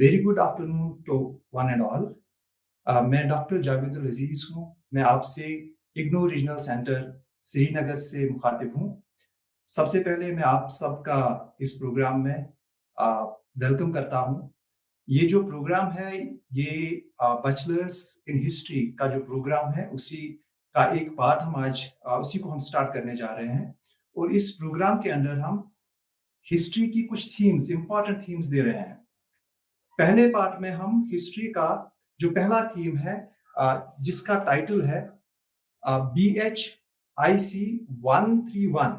Very good afternoon to one and all. मैं doctor Javedul Aziz हूँ। मैं आपसे इग्नू रीजनल सेंटर श्रीनगर से मुखातिब हूँ। सबसे पहले मैं आप सबका इस प्रोग्राम में वेलकम करता हूँ। ये जो प्रोग्राम है ये बैचलर्स इन हिस्ट्री का जो प्रोग्राम है उसी का एक पार्ट हम आज उसी को हम स्टार्ट करने जा रहे हैं। और इस प्रोग्राम के अंदर हम हिस्ट्री की कुछ थीम्स, इंपॉर्टेंट थीम्स दे रहे हैं। पहले पार्ट में हम हिस्ट्री का जो पहला थीम है जिसका टाइटल है BHIC 131,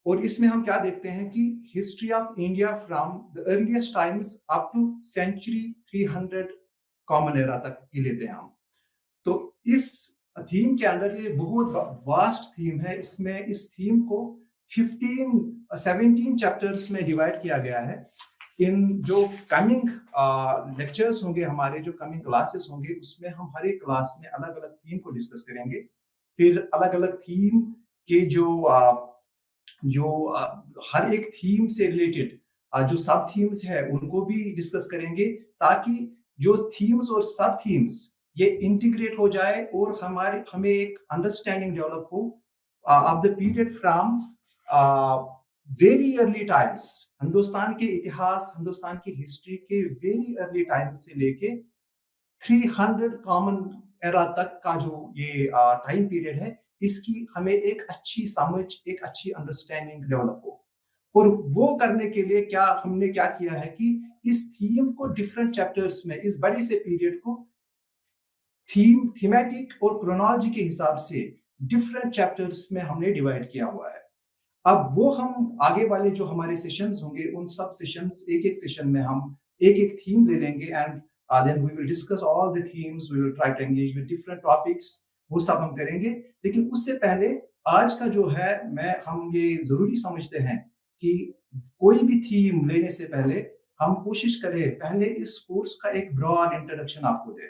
और इसमें हम क्या देखते हैं कि history of India from the earliest times up to century 300 common era तक ही लेते हैं हम। तो इस थीम के अंदर ये बहुत वास्ट थीम है। इसमें इस थीम को 17 चैप्टर्स में डिवाइड किया गया है। इन जो कमिंग लेक्चर्स होंगे, हमारे जो कमिंग क्लासेस होंगे, उसमें हम हर एक क्लास में अलग अलग थीम को डिस्कस करेंगे। फिर अलग अलग थीम के जो हर एक थीम से रिलेटेड जो सब थीम्स है उनको भी डिस्कस करेंगे, ताकि जो थीम्स और सब थीम्स ये इंटीग्रेट हो जाए और हमें एक अंडरस्टैंडिंग डेवलप हो of the period from very early times, Hindustan के इतिहास, हिंदुस्तान की हिस्ट्री के वेरी अर्ली टाइम्स से लेके 300 कॉमन एरा तक का जो ये टाइम पीरियड है, इसकी हमें एक अच्छी समझ, एक अच्छी अंडरस्टैंडिंग डेवलप हो। और वो करने के लिए हमने क्या किया है कि इस थीम को डिफरेंट चैप्टर्स में, इस बड़े से पीरियड को थीमेटिक और क्रोनोलॉजी के हिसाब से डिफरेंट चैप्टर्स में हमने डिवाइड किया हुआ है। अब वो हम आगे वाले जो हमारे सेशंस होंगे, उन सब सेशंस, एक एक सेशन में हम एक एक थीम ले लेंगे and then we will discuss all the themes, we will try to engage with different topics, वो सब हम करेंगे। लेकिन उससे पहले आज का जो है, हम ये जरूरी समझते हैं कि कोई भी थीम लेने से पहले हम कोशिश करें पहले इस कोर्स का एक ब्रॉड इंट्रोडक्शन आपको दे,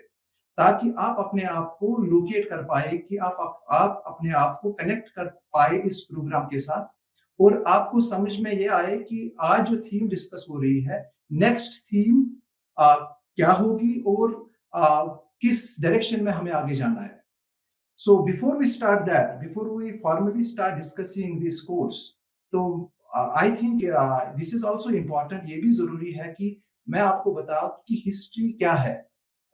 ताकि आप अपने आप को लोकेट कर पाए, कि आप अपने आप को कनेक्ट कर पाए इस प्रोग्राम के साथ, और आपको समझ में ये आए कि आज जो थीम डिस्कस हो रही है, नेक्स्ट थीम क्या होगी और किस डायरेक्शन में हमें आगे जाना है। So before we start that, before we formally start discussing this course, तो I think this is also important, ये भी जरूरी है कि मैं आपको बताऊं कि हिस्ट्री क्या है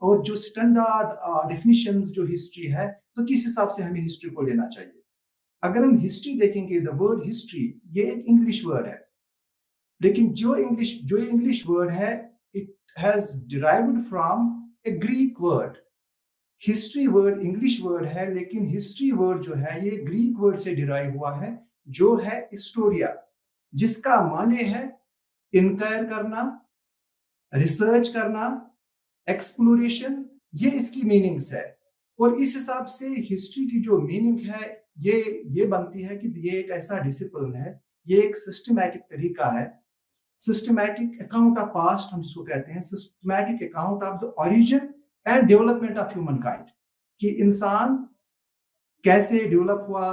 और जो स्टैंडर्ड डेफिनिशंस जो हिस्ट्री है, तो किस हिसाब से हमें हिस्ट्री को लेना चाहिए। अगर हम हिस्ट्री देखेंगे, द वर्ड हिस्ट्री ये एक इंग्लिश वर्ड है, लेकिन जो इंग्लिश वर्ड है, it has derived from A Greek word. History word English word है, लेकिन हिस्ट्री वर्ड जो है ये ग्रीक वर्ड से डिराइव हुआ है, जो है हिस्टोरिया, जिसका माने है इंक्वायर करना, रिसर्च करना, एक्सप्लोरेशन, ये इसकी मीनिंग्स है। और इस हिसाब से हिस्ट्री की जो मीनिंग है ये बनती है कि ये एक ऐसा डिसिप्लिन है, ये एक सिस्टमैटिक तरीका है, सिस्टमैटिक अकाउंट ऑफ पास्ट हम इसको कहते हैं, systematic account of the origin and development of human kind, कि इंसान कैसे डेवलप हुआ,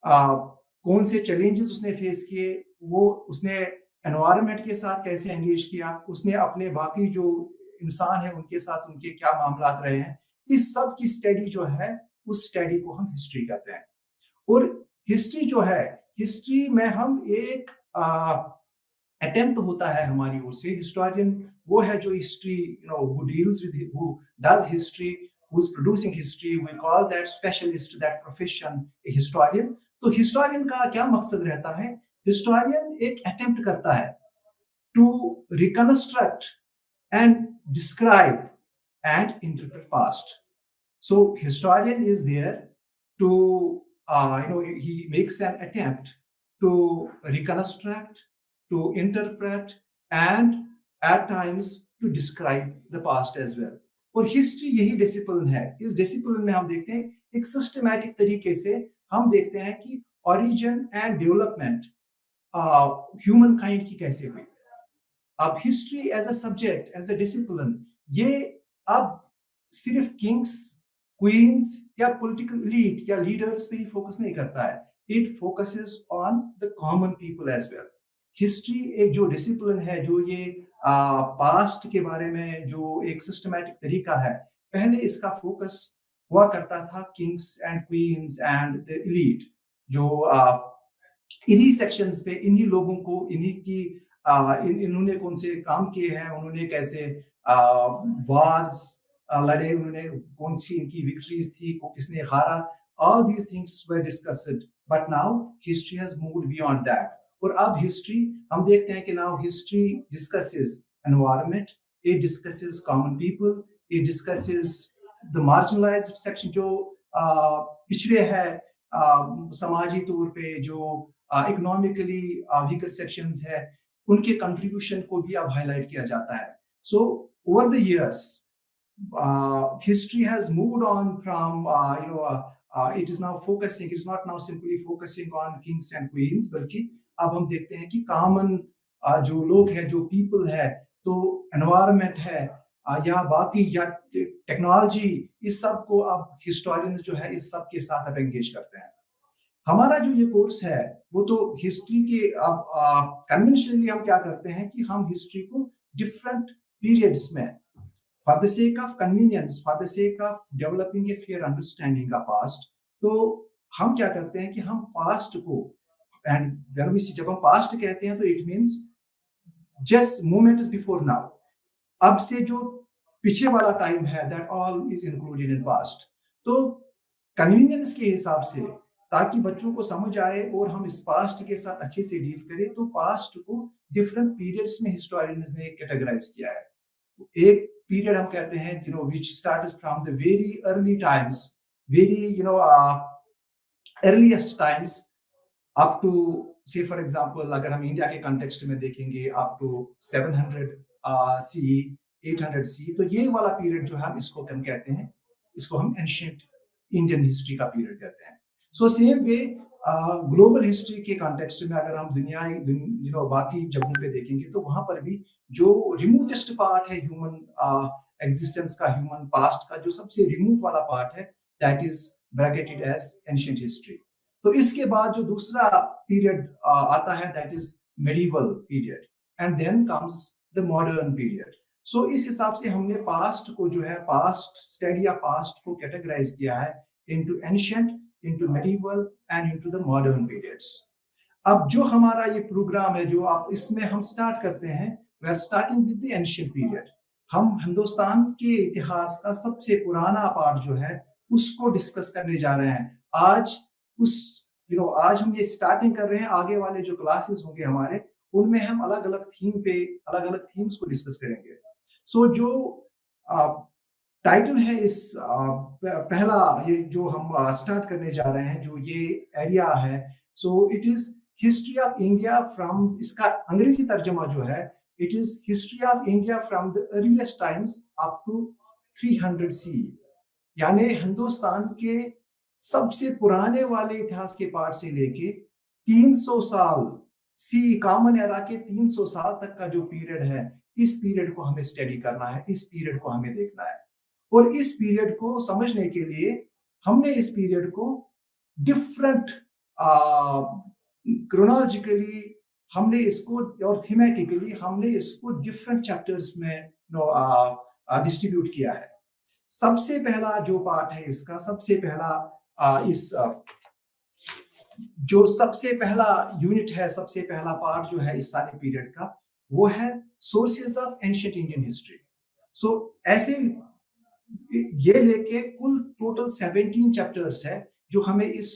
कौन से चैलेंजेस उसने फेस किए, वो उसने एनवायरनमेंट के साथ कैसे एंगेज किया, उसने अपने बाकी जो इंसान है उनके साथ उनके क्या मामला रहे हैं, इस सब की स्टडी जो है, उस स्टडी को हम हिस्ट्री कहते हैं। और हिस्ट्री जो है, हिस्ट्री में हम एक अटेम्प्ट होता है हमारी ओर से, हिस्टोरियन वो है जो history who deals with, who does history, who's producing history, we call that specialist, that profession a historian। तो हिस्टोरियन का क्या मकसद रहता है? हिस्टोरियन एक अटेम्प्ट करता है to reconstruct and describe and interpret past. So historian is there to he makes an attempt to reconstruct, to interpret and at times to describe the past as well। और history यही discipline है। इस discipline में हम देखते हैं एक systematic तरीके से हम देखते हैं कि origin and development human kind की कैसे हुई। अब history as a subject, as a discipline, ये अब सिर्फ किंग्स, क्वींस या पॉलिटिकल एलीट या लीडर्स पे ही फोकस नहीं करता है, it focuses on the common people as well. History एक जो डिसिप्लिन है, जो ये पास्ट के बारे में जो एक सिस्टमैटिक तरीका है, पहले इसका फोकस हुआ करता था Kings and queen's and the elite, जो इन्हीं सेक्शंस पे, इन्हीं लोगों को, इन्हीं की इन्होंने कौन से काम किए हैं, उन्होंने कैसे वार्स लड़े, उन्होंने कौन सी इनकी विक्ट्रीज थी, को किसने हारा, all these things were discussed, but now history has moved beyond that. और अब हिस्ट्री हम देखते हैं कि now history discusses environment, it discusses common people, it discusses the marginalized section, जो पिछड़े हैं समाजी तौर पे, जो इकोनॉमिकली वीकर सेक्शंस है, उनके कंट्रीब्यूशन को भी अब हाईलाइट किया जाता है. So over the years, history has moved on from it is now focusing, it is not now simply focusing on kings and queens, बल्कि अब हम देखते हैं कि कॉमन जो लोग हैं, जो पीपल है, तो एनवायरनमेंट है या बाकी या टेक्नोलॉजी, इस सब को अब हिस्टोरियंस जो है इस सब के साथ अब एंगेज करते हैं. हमारा जो ये कोर्स है वो तो हिस्ट्री के अब कन्वेंशनली हम क्या करते हैं कि हम हिस्ट्री को डिफरेंट पीरियड्स में, for the sake of convenience, for the sake of developing a fair understanding of past, तो हम क्या करते हैं कि हम पास्ट को, and when we जब हम पास्ट कहते हैं तो it means just moments before now, अब से जो पीछे वाला टाइम है, that all is included in past. तो कन्वीनियंस के हिसाब से, ताकि बच्चों को समझ आए और हम इस पास्ट के साथ अच्छे से डील करें, तो पास्ट को डिफरेंट पीरियड्स में हिस्टोरियंस ने कैटेगराइज किया है. एक पीरियड हम कहते हैं which starts from the very early times, very earliest times up to, say for example, अगर हम इंडिया के कंटेक्स्ट में देखेंगे, up to 700 CE, 800 CE, तो ये वाला पीरियड जो है हम इसको हम कहते हैं, इसको हम एंशिएंट इंडियन हिस्ट्री का पीरियड कहते हैं. So same way global history के कॉन्टेक्स्ट में अगर हम दुनिया बाकी जगहों पे देखेंगे, तो वहां पर भी जो रिमोटेस्ट पार्ट है ह्यूमन एग्जिस्टेंस का, ह्यूमन पास्ट का जो सबसे रिमोट वाला पार्ट है, that is bracketed as ancient history. तो इसके बाद जो दूसरा पीरियड आता है, that is medieval period, and then comes the modern period. So इस हिसाब से हमने पास्ट को जो है, पास्ट स्टडी या पास्ट को कैटेगराइज किया है into ancient, into medieval and into the modern periods. अब जो हमारा ये प्रोग्राम है, जो आप इसमें हम स्टार्ट करते हैं, we are starting with the ancient period. हम हिंदुस्तान के इतिहास का सबसे पुराना पार्ट जो है उसको डिस्कस करने जा रहे हैं. आज आज हम ये स्टार्टिंग कर रहे हैं. आगे वाले जो क्लासेस होंगे हमारे, उनमें हम अलग अलग थीम पे, अलग अलग थीम्स को डिस्कस करेंगे. सो जो टाइटल है इस पहला ये जो हम स्टार्ट करने जा रहे हैं, जो ये एरिया है, so it is history of India from, इसका अंग्रेजी तर्जमा जो है, it is history of India from the earliest times up to 300 CE, यानी हिंदुस्तान के सबसे पुराने वाले इतिहास के पार्ट से लेके 300 साल सी कॉमन एरा के 300 साल तक का जो पीरियड है, इस पीरियड को हमें स्टडी करना है, इस पीरियड को हमें देखना है. और इस पीरियड को समझने के लिए हमने इस पीरियड को डिफरेंट क्रोनोलॉजिकली हमने इसको, और थीमेटिकली हमने इसको डिफरेंट चैप्टर्स में डिस्ट्रीब्यूट किया है. सबसे पहला जो पार्ट है इसका, सबसे पहला जो सबसे पहला यूनिट है, सबसे पहला पार्ट जो है इस सारे पीरियड का, वो है sources of ancient Indian history. So ऐसे ये लेके कुल टोटल 17 चैप्टर्स है जो हमें इस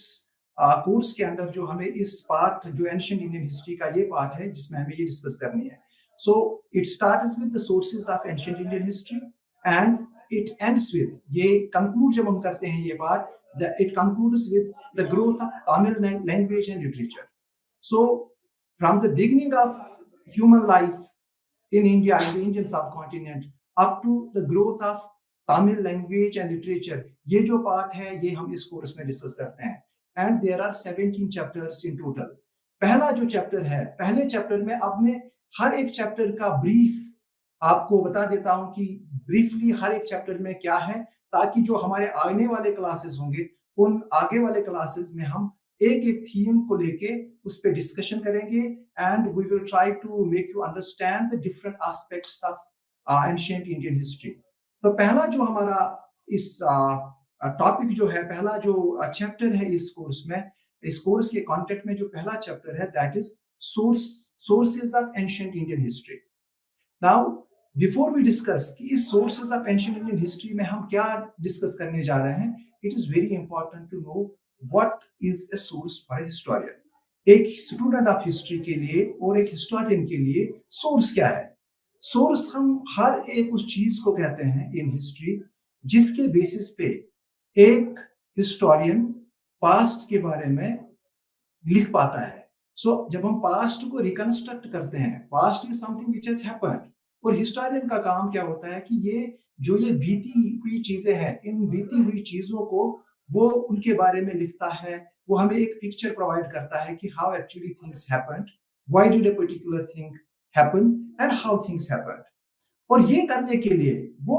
कोर्स के अंदर, जो हमें इस पार्ट, जो एंशिएंट इंडियन हिस्ट्री का ये पार्ट है, जिसमें हमें ये डिस्कस करनी है. So it starts with the sources of ancient Indian history and it ends with, ये कंक्लूड जब हम करते हैं ये part, it concludes with the growth of Tamil language and literature. So from the beginning of human life in India, in the Indian subcontinent, up to the growth of Tamil language and literature, ये जो part है ये हम इस course में discuss करते हैं. And there are 17 chapters in total. पहला जो चैप्टर है, पहले चैप्टर में अब मैं हर एक चैप्टर का ब्रीफ आपको बता देता हूं कि ब्रीफली हर एक चैप्टर में क्या है, ताकि जो हमारे आने वाले क्लासेस होंगे, उन आगे वाले क्लासेस में हम एक एक थीम को लेके उस पर डिस्कशन करेंगे and we will try to make you understand the different aspects of ancient Indian history. तो पहला जो हमारा इस टॉपिक जो है, पहला जो चैप्टर है इस कोर्स में, इस कोर्स के कंटेंट में जो पहला चैप्टर है that is sources of ancient Indian history. Now before we discuss कि इस sources of ancient Indian history में हम क्या डिस्कस करने जा रहे हैं, it is very important to know what is a source for a historian. एक स्टूडेंट ऑफ हिस्ट्री के लिए और एक हिस्टोरियन के लिए सोर्स क्या है? सोर्स हम हर एक उस चीज को कहते हैं इन हिस्ट्री जिसके बेसिस पे एक हिस्टोरियन पास्ट के बारे में लिख पाता है। जब हम पास्ट को रिकंस्ट्रक्ट करते हैं, past is something which has happened, और हिस्टोरियन का काम क्या होता है कि ये बीती हुई चीजें हैं, इन बीती हुई चीजों को वो उनके बारे में लिखता है, वो हमें एक पिक्चर प्रोवाइड करता है कि how actually things happened, why did a particular thing happen and how things happened. और ये करने के लिए वो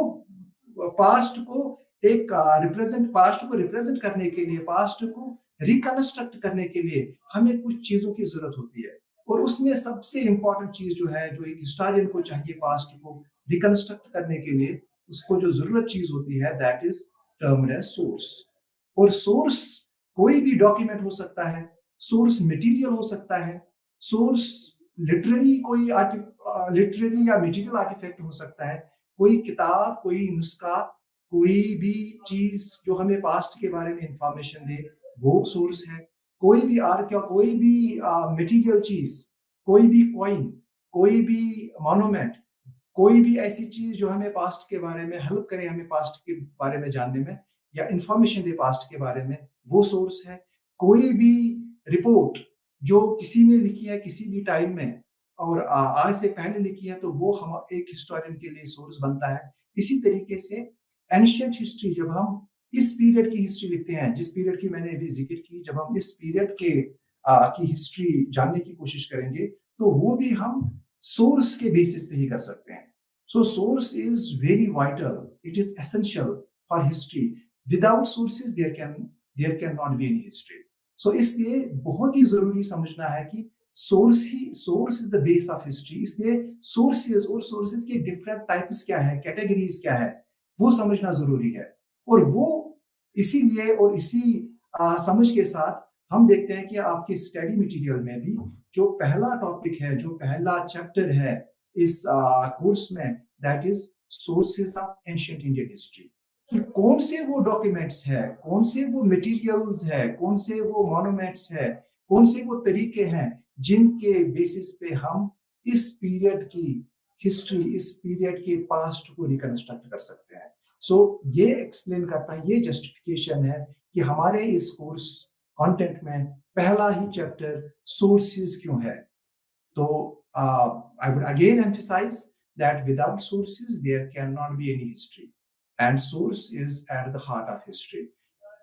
पास्ट को रिप्रेजेंट करने के लिए, पास्ट को रिकंस्ट्रक्ट करने के लिए हमें कुछ चीजों की जरूरत होती है। और उसमें सबसे इंपॉर्टेंट चीज जो है, जो एक हिस्टोरियन को चाहिए पास्ट को रिकंस्ट्रक्ट करने के लिए, उसको जो जरूरत चीज होती है that is termed as source. और सोर्स कोई भी डॉक्यूमेंट हो सकता है, सोर्स मटेरियल हो सकता है, सोर्स लिटरेरी या मटेरियल आर्टिफैक्ट हो सकता है, कोई किताब, कोई नुस्खा, कोई भी चीज जो हमें पास्ट के बारे में इंफॉर्मेशन दे वो सोर्स है। कोई भी मटेरियल चीज, कोई भी कॉइन, कोई भी मॉन्यूमेंट, कोई भी ऐसी चीज जो हमें पास्ट के बारे में हेल्प करे, हमें पास्ट के बारे में जानने में या इंफॉर्मेशन दे पास्ट के बारे में, वो सोर्स है। कोई भी रिपोर्ट जो किसी ने लिखी है किसी भी टाइम में और आज से पहले लिखी है, तो वो हम एक हिस्टोरियन के लिए सोर्स बनता है। इसी तरीके से एंशिएंट हिस्ट्री, जब हम इस पीरियड की हिस्ट्री लिखते हैं, जिस पीरियड की मैंने अभी जिक्र की, जब हम इस पीरियड की हिस्ट्री जानने की कोशिश करेंगे तो वो भी हम सोर्स के बेसिस पे ही कर सकते हैं। So source is very vital, it is essential for history. Without sources there can not be any history. So इसलिए बहुत ही जरूरी समझना है कि source is the base of history. इसलिए सोर्सेज और सोर्सेज के डिफरेंट टाइप्स क्या है, कैटेगरीज क्या है, वो समझना जरूरी है। और वो इसीलिए और इसी समझ के साथ हम देखते हैं कि आपके स्टडी मटेरियल में भी जो पहला टॉपिक है, जो पहला चैप्टर है इस कोर्स में, that is sources of ancient Indian history. कि कौन से वो डॉक्यूमेंट्स है, कौन से वो मटेरियल्स है, कौन से वो मॉन्यूमेंट्स है, कौन से वो तरीके हैं जिनके बेसिस पे हम इस पीरियड की हिस्ट्री, इस पीरियड के पास्ट को रिकंस्ट्रक्ट कर सकते हैं। ये एक्सप्लेन करता है, ये जस्टिफिकेशन है कि हमारे इस कोर्स कंटेंट में पहला ही चैप्टर सोर्सेज क्यों है। तो I would again emphasise that without sources there can not be any history and source is at the heart of history.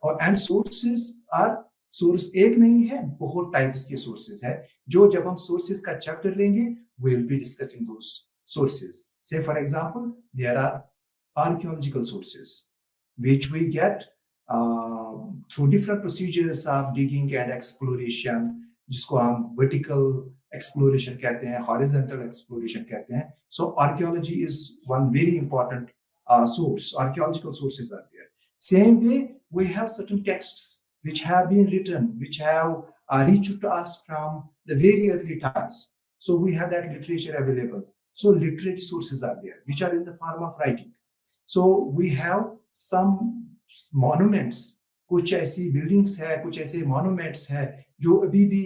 और एंड सोर्स एक नहीं है, बहुत टाइप्स के सोर्सेज है, जो जब हम सोर्सेज का चैप्टर लेंगे we will be discussing those sources. Say for example there are archaeological sources which we get through different procedures of digging and exploration, जिसको हम vertical exploration कहते हैं, horizontal exploration कहते हैं। So archaeology is one very important source. Archaeological sources are there. Same way we have certain texts which have been written, which have reached to us from the very early times. So we have that literature available. So literary sources are there which are in the form of writing. So we have some monuments, कुछ ऐसी buildings है, कुछ ऐसे monuments है जो अभी भी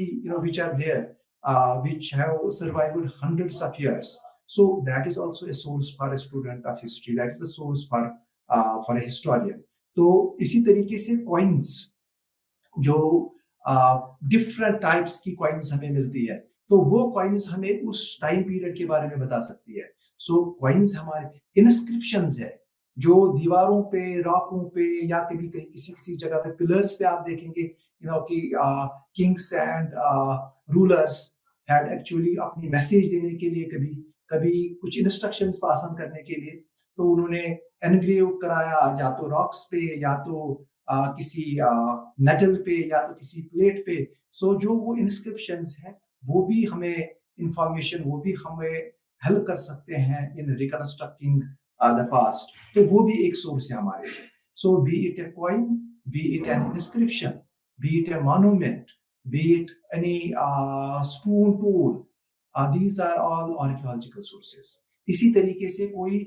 which are there, which have survived hundreds of years. So that is also a source for a student of history. That is a source for a historian. तो इसी तरीके से coins, जो different types की coins हमें मिलती है, तो वो coins हमें उस time period के बारे में बता सकती है। So coins हमारे inscriptions है, जो दीवारों पे, रॉकों पे या कभी कहीं किसी जगह पे पिलर्स पे आप देखेंगे कि Kings and rulers had actually अपनी मैसेज देने के लिए, कभी कुछ इंस्ट्रक्शंस पास ऑन करने के लिए, तो उन्होंने एनग्रेव कराया या तो रॉक्स पे या तो किसी मेटल पे या तो किसी प्लेट पे, सो जो वो इंस्क्रिप्शंस हैं वो भी हमें इंफॉर्मेशन, वो भी हमें हेल्प कर सकते हैं इन रिकंस्ट्रक्टिंग द पास्ट। तो वो भी एक सोर्स है हमारे लिए। So be it a coin, be it an inscription, be it a monument, be it any stone tool, these are all archaeological sources। इसी तरीके से कोई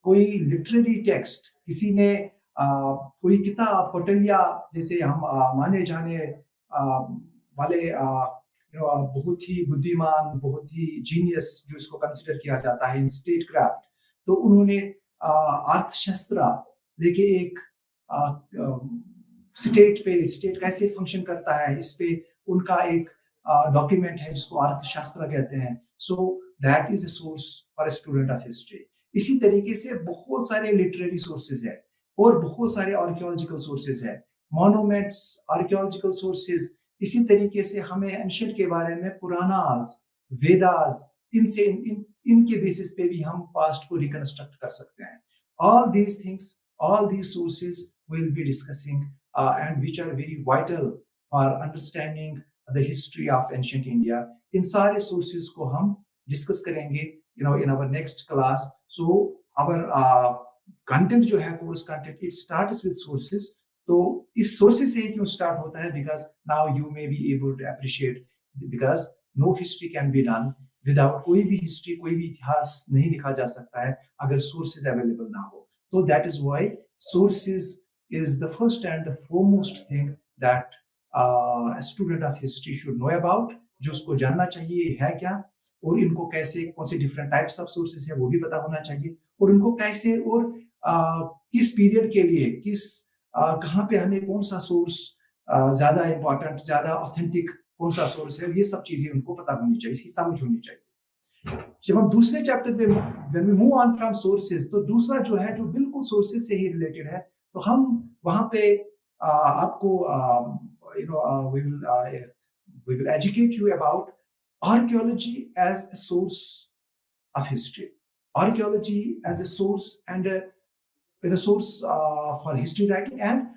कोई लिटरेरी टेक्स्ट, किसी ने कोई किताब, कौटिल्य जैसे हम माने जाने वाले बहुत ही बुद्धिमान, बहुत ही जीनियस जो इसको कंसिडर किया जाता है इन स्टेट क्राफ्ट, तो उन्होंने अर्थशास्त्र लेके एक स्टेट कैसे फंक्शन करता है इस पे उनका एक डॉक्यूमेंट है जिसको अर्थशास्त्र कहते हैं। So that is a source for a student of history. इसी तरीके से बहुत सारे लिटरेरी सोर्सेज है और बहुत सारे आर्कियोलॉजिकल सोर्सेज है, मॉन्यूमेंट्स, आर्कियोलॉजिकल सोर्सेज। इसी तरीके से हमें एंशिएंट के बारे में पुरानास, वेदास, इनसे इनके बेसिस पे भी हम पास्ट को रिकंस्ट्रक्ट कर सकते हैं। All these things, all these sources we'll be discussing and which are very vital for understanding the history of ancient India। इन सारे sources को हम discuss करेंगे in our next class। So our content जो है, course content, it starts with sources। तो इस sources से ही क्यों start होता है? Because now you may be able to appreciate, because no history can be done without, कोई भी history, कोई भी इतिहास नहीं लिखा जा सकता है अगर sources available ना हो। So that is why sources is the first and the foremost thing that a student of history should know about। जो उसको जानना चाहिए है क्या, और इनको कैसे, कौन से different types of sources है वो भी पता होना चाहिए, और इनको कैसे और किस पीरियड के लिए कहाँ पे हमें कौन सा सोर्स ज्यादा इम्पोर्टेंट, ज्यादा ऑथेंटिक कौन सा सोर्स है, ये सब चीजें उनको पता होनी चाहिए, इसकी समझ होनी चाहिए। जब हम दूसरे चैप्टर पे when we move on from sources, तो दूसरा जो है जो बिल्कुल सोर्सेज से ही रिलेटेड है, तो हम वहां पे आपको we will educate you about archaeology as a source of history, archaeology as a source and a source for history writing, and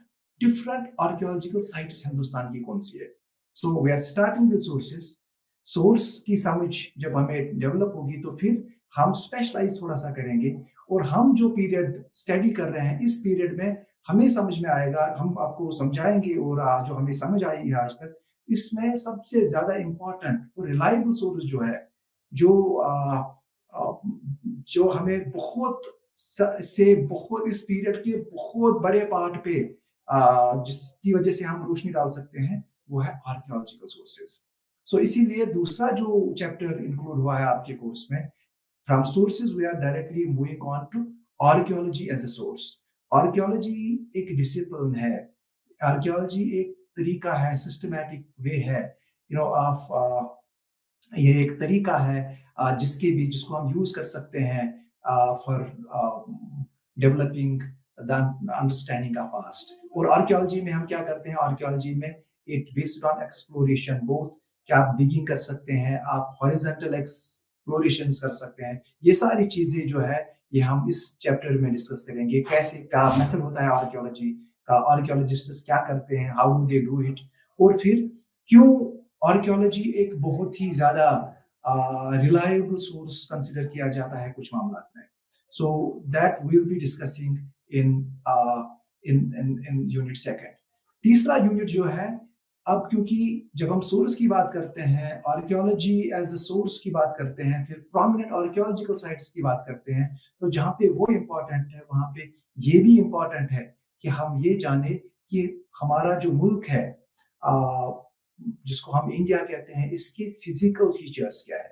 different archaeological sites Hindustan की कौन सी है। So we are starting with sources। Source की समझ जब हमें develop होगी तो फिर हम स्पेशलाइज थोड़ा सा करेंगे, और हम जो पीरियड स्टडी कर रहे हैं इस पीरियड में हमें समझ में आएगा, हम आपको समझाएंगे, और जो हमें समझ आई है आज तक, इसमें सबसे ज्यादा इम्पोर्टेंट और रिलायबल सोर्स जो है, जो हमें बहुत इस पीरियड के बहुत बड़े पार्ट पे जिसकी वजह से हम रोशनी डाल सकते हैं, वो है आर्कियोलॉजिकल सोर्सेज। सो इसीलिए दूसरा जो चैप्टर इंक्लूड हुआ है आपके कोर्स में, from sources we are directly moving on to archaeology as a source. Archaeology एक डिसिप्लिन है, आर्कियोलॉजी एक तरीका है, सिस्टमैटिक वे है, ऑफ ये एक तरीका है जिसको हम यूज कर सकते हैं for developing the understanding of past. और आर्कियोलॉजी में हम क्या करते हैं, आर्कियोलॉजी में it based on exploration, both क्या आप डिगिंग कर सकते हैं, आप हॉरिजॉन्टल एक्सप्लोरेशंस कर सकते हैं, ये सारी चीजें जो है ये हम इस चैप्टर में डिस्कस करेंगे। कैसे क्या मेथड होता है आर्कियोलॉजी का, आर्कियोलॉजिस्ट्स क्या करते हैं, how do they do it, और फिर क्यों आर्कियोलॉजी एक बहुत ही ज्यादा रिलायबल सोर्स कंसिडर किया जाता है कुछ मामलों में। So that we will be discussing in unit second. तीसरा यूनिट जो है, अब क्योंकि जब हम सोर्स की बात करते हैं, आर्कियोलॉजी एज अ सोर्स की बात करते हैं, फिर प्रोमिनेंट आर्कियोलॉजिकल साइट्स की बात करते हैं, तो जहाँ पे वो इम्पोर्टेंट है वहां पे ये भी इम्पोर्टेंट है कि हम ये जाने कि हमारा जो मुल्क है जिसको हम इंडिया कहते हैं, इसके फिजिकल फीचर्स क्या है,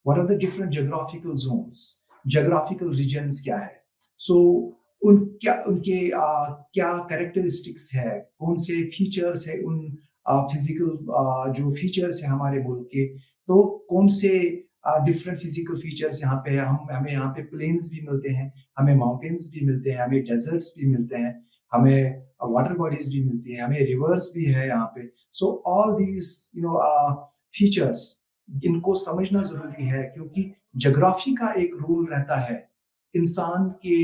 what are the different geographical zones, geographical regions क्या है, सो उनके क्या कैरेक्टरिस्टिक्स है, कौन से फीचर्स है उन फिजिकल जो फीचर्स है हमारे मुल्क के, तो कौन से डिफरेंट फिजिकल फीचर्स यहाँ पे हमें यहाँ पे प्लेन्स भी मिलते हैं, हमें माउंटेन्स भी मिलते हैं, हमें डेजर्ट्स भी मिलते हैं, हमें वाटर बॉडीज भी मिलती हैं, हमें रिवर्स भी है यहाँ पे। सो ऑल दीज फीचर्स, इनको समझना जरूरी है, क्योंकि ज्योग्राफी का एक रूल रहता है इंसान के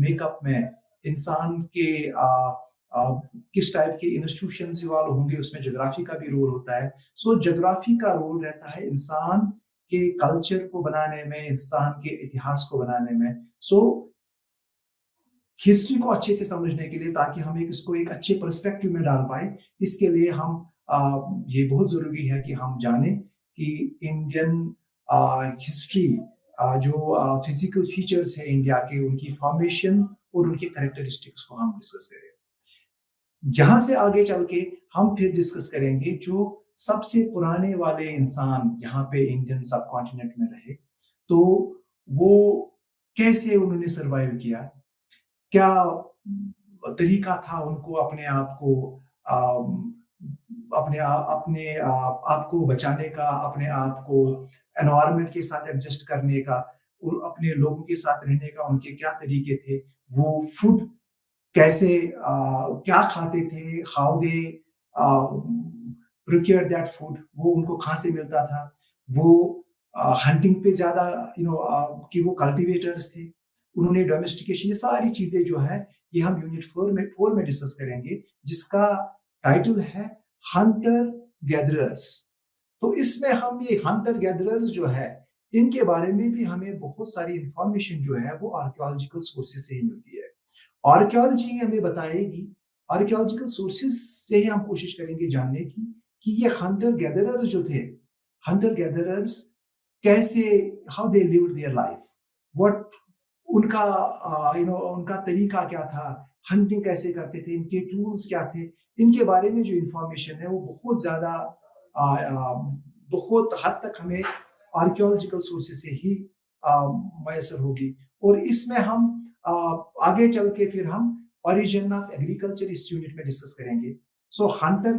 मेकअप में, इंसान के किस टाइप के इंस्टीट्यूशंस इवॉल्व होंगे, उसमें ज्योग्राफी का भी रोल होता है। सो ज्योग्राफी का रोल रहता है इंसान के कल्चर को बनाने में, इंसान के इतिहास को बनाने में। सो हिस्ट्री को अच्छे से समझने के लिए, ताकि हम इसको एक अच्छे पर्सपेक्टिव में डाल पाए, इसके लिए हम ये बहुत जरूरी है कि हम जानें कि इंडियन हिस्ट्री, जो फिजिकल फीचर्स है इंडिया के, उनकी फॉर्मेशन और उनके कैरेक्टरिस्टिक्स को हम डिस्कस करें। यहाँ से आगे चल के हम फिर डिस्कस करेंगे जो सबसे पुराने वाले इंसान यहाँ पे इंडियन सब कॉन्टिनेंट में रहे, तो वो कैसे उन्होंने सरवाइव किया, क्या तरीका था उनको अपने आप को आप को बचाने का, अपने आप को एनवायरनमेंट के साथ एडजस्ट करने का, और अपने लोगों के साथ रहने का उनके क्या तरीके थे, वो फूड कैसे क्या खाते थे, how they procure that food, वो उनको कहाँ से मिलता था, वो हंटिंग पे ज्यादा कि वो कल्टीवेटर्स थे, उन्होंने डोमेस्टिकेशन, ये सारी चीजें जो है ये हम यूनिट 4 में डिस्कस करेंगे, जिसका टाइटल है हंटर गैदरर्स। तो इसमें हम ये हंटर गैदरर्स जो है, इनके बारे में भी हमें बहुत सारी इंफॉर्मेशन जो है वो आर्कियोलॉजिकल सोर्सेज से ही मिलती है। आर्कियोलॉजी हमें बताएगी, आर्कियोलॉजिकल सोर्सेज से ही हम कोशिश करेंगे जानने की कि ये हंटर गैदरर्स जो थे, हंटर गैदरर्स कैसे, how they lived their life, what उनका उनका तरीका क्या था, हंटिंग कैसे करते थे, इनके टूल्स क्या थे, इनके बारे में जो इंफॉर्मेशन है वो बहुत ज्यादा बहुत हद तक हमें आर्कियोलॉजिकल सोर्सेज से ही मैसर होगी। और इसमें हम आगे चल के फिर हम ओरिजिन ऑफ एग्रीकल्चर इस यूनिट में डिस्कस करेंगे। सो हंटर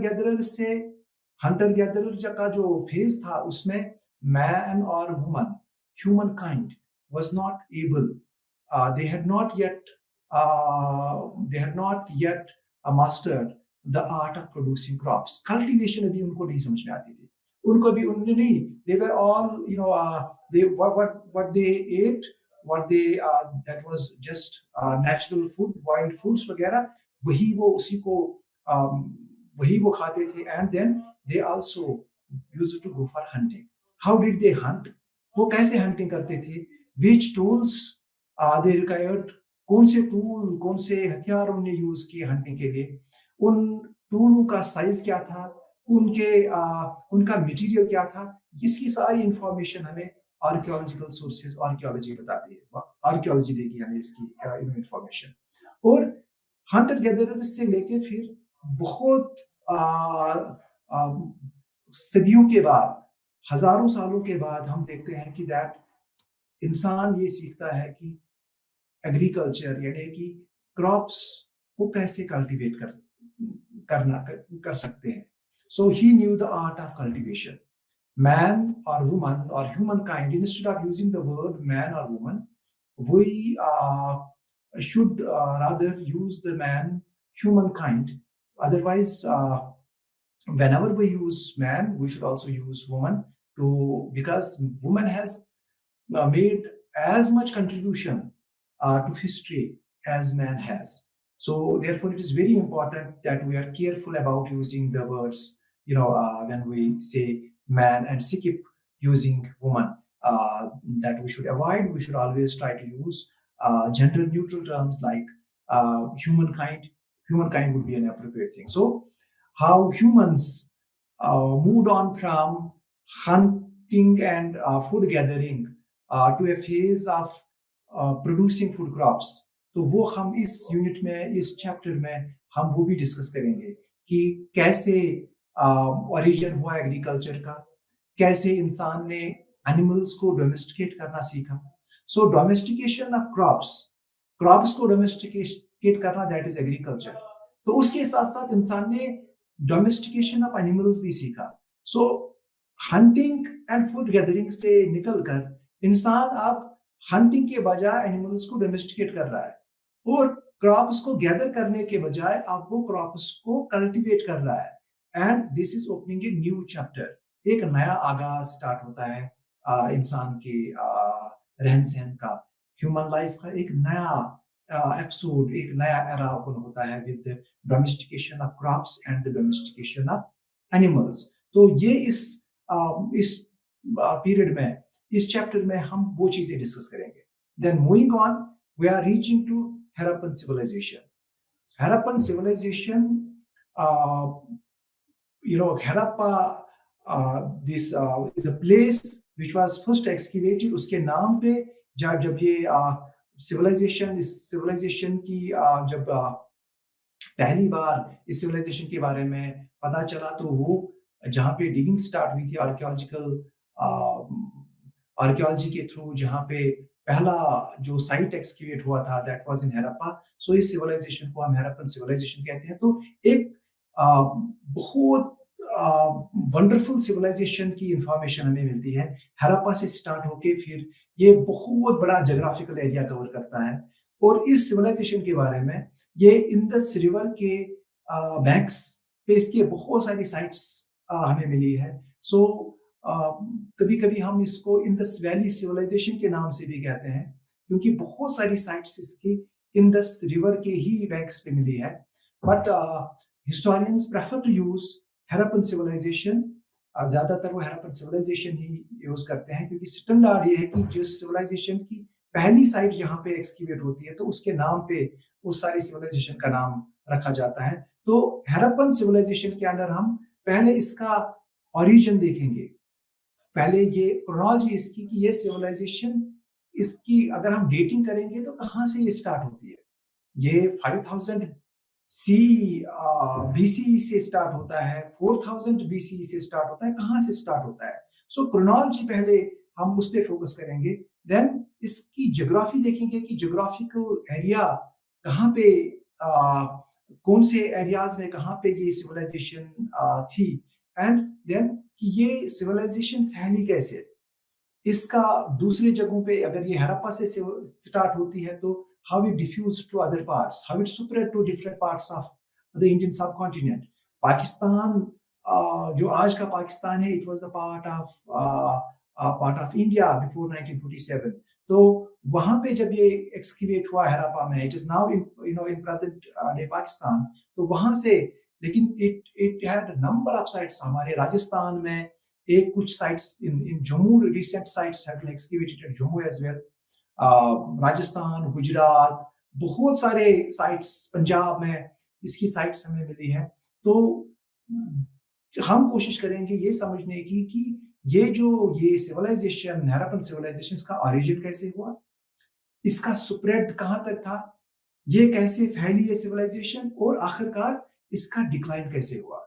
गैदरर का जो फेज था, उसमें मैन और woman, human kind was not able, they had not yet mastered the art of producing crops. Cultivation अभी उनको नहीं समझ में आती थी, उनको भी उन्होंने नहीं, they were all they what they ate, what they that was just natural food, wild foods वगैरह, वही वो उसी को वही वो खाते थे। and then they also used to go for hunting. How did they hunt? वो कैसे हंटिंग करते थे, which tools they required, कौन से टूल, कौन से हथियार उन्होंने यूज किए हंटिंग के लिए, उन टूलों का साइज क्या था, उनका मटेरियल क्या था, इसकी सारी इंफॉर्मेशन हमें आर्कियोलॉजिकल सोर्सेज, आर्कियोलॉजी बताती है, आर्कियोलॉजी देगी हमें इसकी इंफॉर्मेशन। और हंटर गैदरर्स से लेके फिर बहुत सदियों के बाद, हजारों सालों के बाद हम देखते हैं कि दैट इंसान ये सीखता है कि एग्रीकल्चर यानी कि क्रॉप्स को कैसे कल्टीवेट कर सकते हैं। So he knew the art of cultivation. Man और वुमन और humankind, instead of using the word man और woman, we should rather use the man, humankind. Otherwise, whenever we use man, we should also use woman, because woman has made as much contribution to history as man has. So therefore it is very important that we are careful about using the words, when we say man, and skip using woman, that we should avoid. We should always try to use gender neutral terms like humankind. Humankind would be an appropriate thing. So how humans moved on from hunting and food gathering to a phase of producing food crops, तो वो हम इस unit में, इस chapter में हम वो भी डिस्कस करेंगे कि कैसे ओरिजिन हुआ एग्रीकल्चर का, कैसे इंसान ने एनिमल्स को डोमेस्टिकेट करना सीखा। सो डोमेस्टिकेशन ऑफ क्रॉप्स को डोमेस्टिकेट करना, दैट इज एग्रीकल्चर। तो उसके साथ साथ इंसान ने डोमेस्टिकेशन ऑफ एनिमल्स भी सीखा। सो हंटिंग एंड फूड गैदरिंग से निकलकर इंसान अब हंटिंग के बजाय एनिमल्स को डोमेस्टिकेट कर रहा है, और क्रॉप्स को गैदर करने के बजाय अब वो क्रॉप्स को कल्टीवेट कर रहा है। And this is opening a new chapter, एक नया आगाज स्टार्ट होता है इंसान के रहन सहन का, ह्यूमन लाइफ का एक नया एपिसोड एक नया एरा ओपन होता है with domestication of crops and the domestication of animals. तो ये इस पीरियड में, इस चैप्टर में हम वो चीजें डिस्कस करेंगे। Then moving on, we are reaching to Harappan civilization. Harappan civilization, Harappa, this is a place which was first excavated. उसके नाम पे जब ये civilization, इस civilization की जब पहली बार इस civilization के बारे में पता चला, तो वो जहाँ पे डिगिंग स्टार्ट हुई थी आर्कियोलॉजी के थ्रू, जहाँ पे पहला जो साइट एक्सकेवेट हुआ था, दैट वाज इन हड़प्पा। सो इस सिविलाइजेशन को हम हड़प्पन सिविलाइजेशन कहते हैं। तो एक बहुत वंडरफुल सिविलाइजेशन की इंफॉर्मेशन हमें मिलती है हड़प्पा से स्टार्ट होके, फिर ये बहुत बड़ा ज्योग्राफिकल एरिया कवर करता है। और इस सिविलाइजेशन के बारे में ये इंडस रिवर के बैंक्स पे इसके बहुत सारी साइट्स हमें मिली है। सो कभी कभी हम इसको इंडस वैली सिविलाइजेशन के नाम से भी कहते हैं, क्योंकि बहुत सारी साइट्स इसकी इंडस रिवर के ही बैंक्स पे मिली है। But historians prefer to use Harappan civilization. ज्यादातर वो हड़प्पन सिविलाइजेशन ही यूज करते हैं, क्योंकि स्टैंडर्ड ये है कि जिस सिविलाइजेशन की पहली साइट जहाँ पे एक्सकेवेट होती है, तो उसके नाम पे उस सारी सिविलाइजेशन का नाम रखा जाता है। तो हड़प्पन सिविलाइजेशन के अंदर हम पहले इसका ओरिजिन देखेंगे। पहले ये क्रोनोलॉजी इसकी कि ये सिविलाइजेशन, इसकी अगर हम डेटिंग करेंगे तो कहाँ से ये स्टार्ट होती है। ये 5000 सी बीसी से स्टार्ट होता है, 4000 बीसी से स्टार्ट होता है, कहाँ से स्टार्ट होता है। सो क्रोनोलॉजी पहले हम उस पर फोकस करेंगे। देन इसकी ज्योग्राफी देखेंगे कि ज्योग्राफिकल एरिया कहाँ पे, कौन से एरियाज में कहाँ पे ये सिविलाइजेशन थी, एंड देन कि ये सिविलाइजेशन फैली कैसे। इसका दूसरी जगहों पे, अगर ये हड़प्पा से स्टार्ट होती है, तो how it diffuse to other parts, how it spread to different parts of the Indian subcontinent. Pakistan, जो आज का पाकिस्तान है, it was the part of India before 1947। तो वहां पे जब ये एक्सकेवेट हुआ हड़प्पा में, it is now in present day Pakistan. तो वहां से, लेकिन it had number of sites हमारे राजस्थान में, एक कुछ sites in Jammu, recent sites have been excavated at Jammu as well. Rajasthan, Gujarat, बहुत सारे साइट्स, पंजाब में इसकी साइट्स हमें मिली है। तो हम कोशिश करेंगे ये समझने की कि ये सिविलाइजेशन, हड़प्पन सिविलाइजेशन, इसका ओरिजिन कैसे हुआ, इसका स्प्रेड कहां तक था, ये कैसे फैली है सिविलाइजेशन, और आखिरकार इसका डिक्लाइन कैसे हुआ।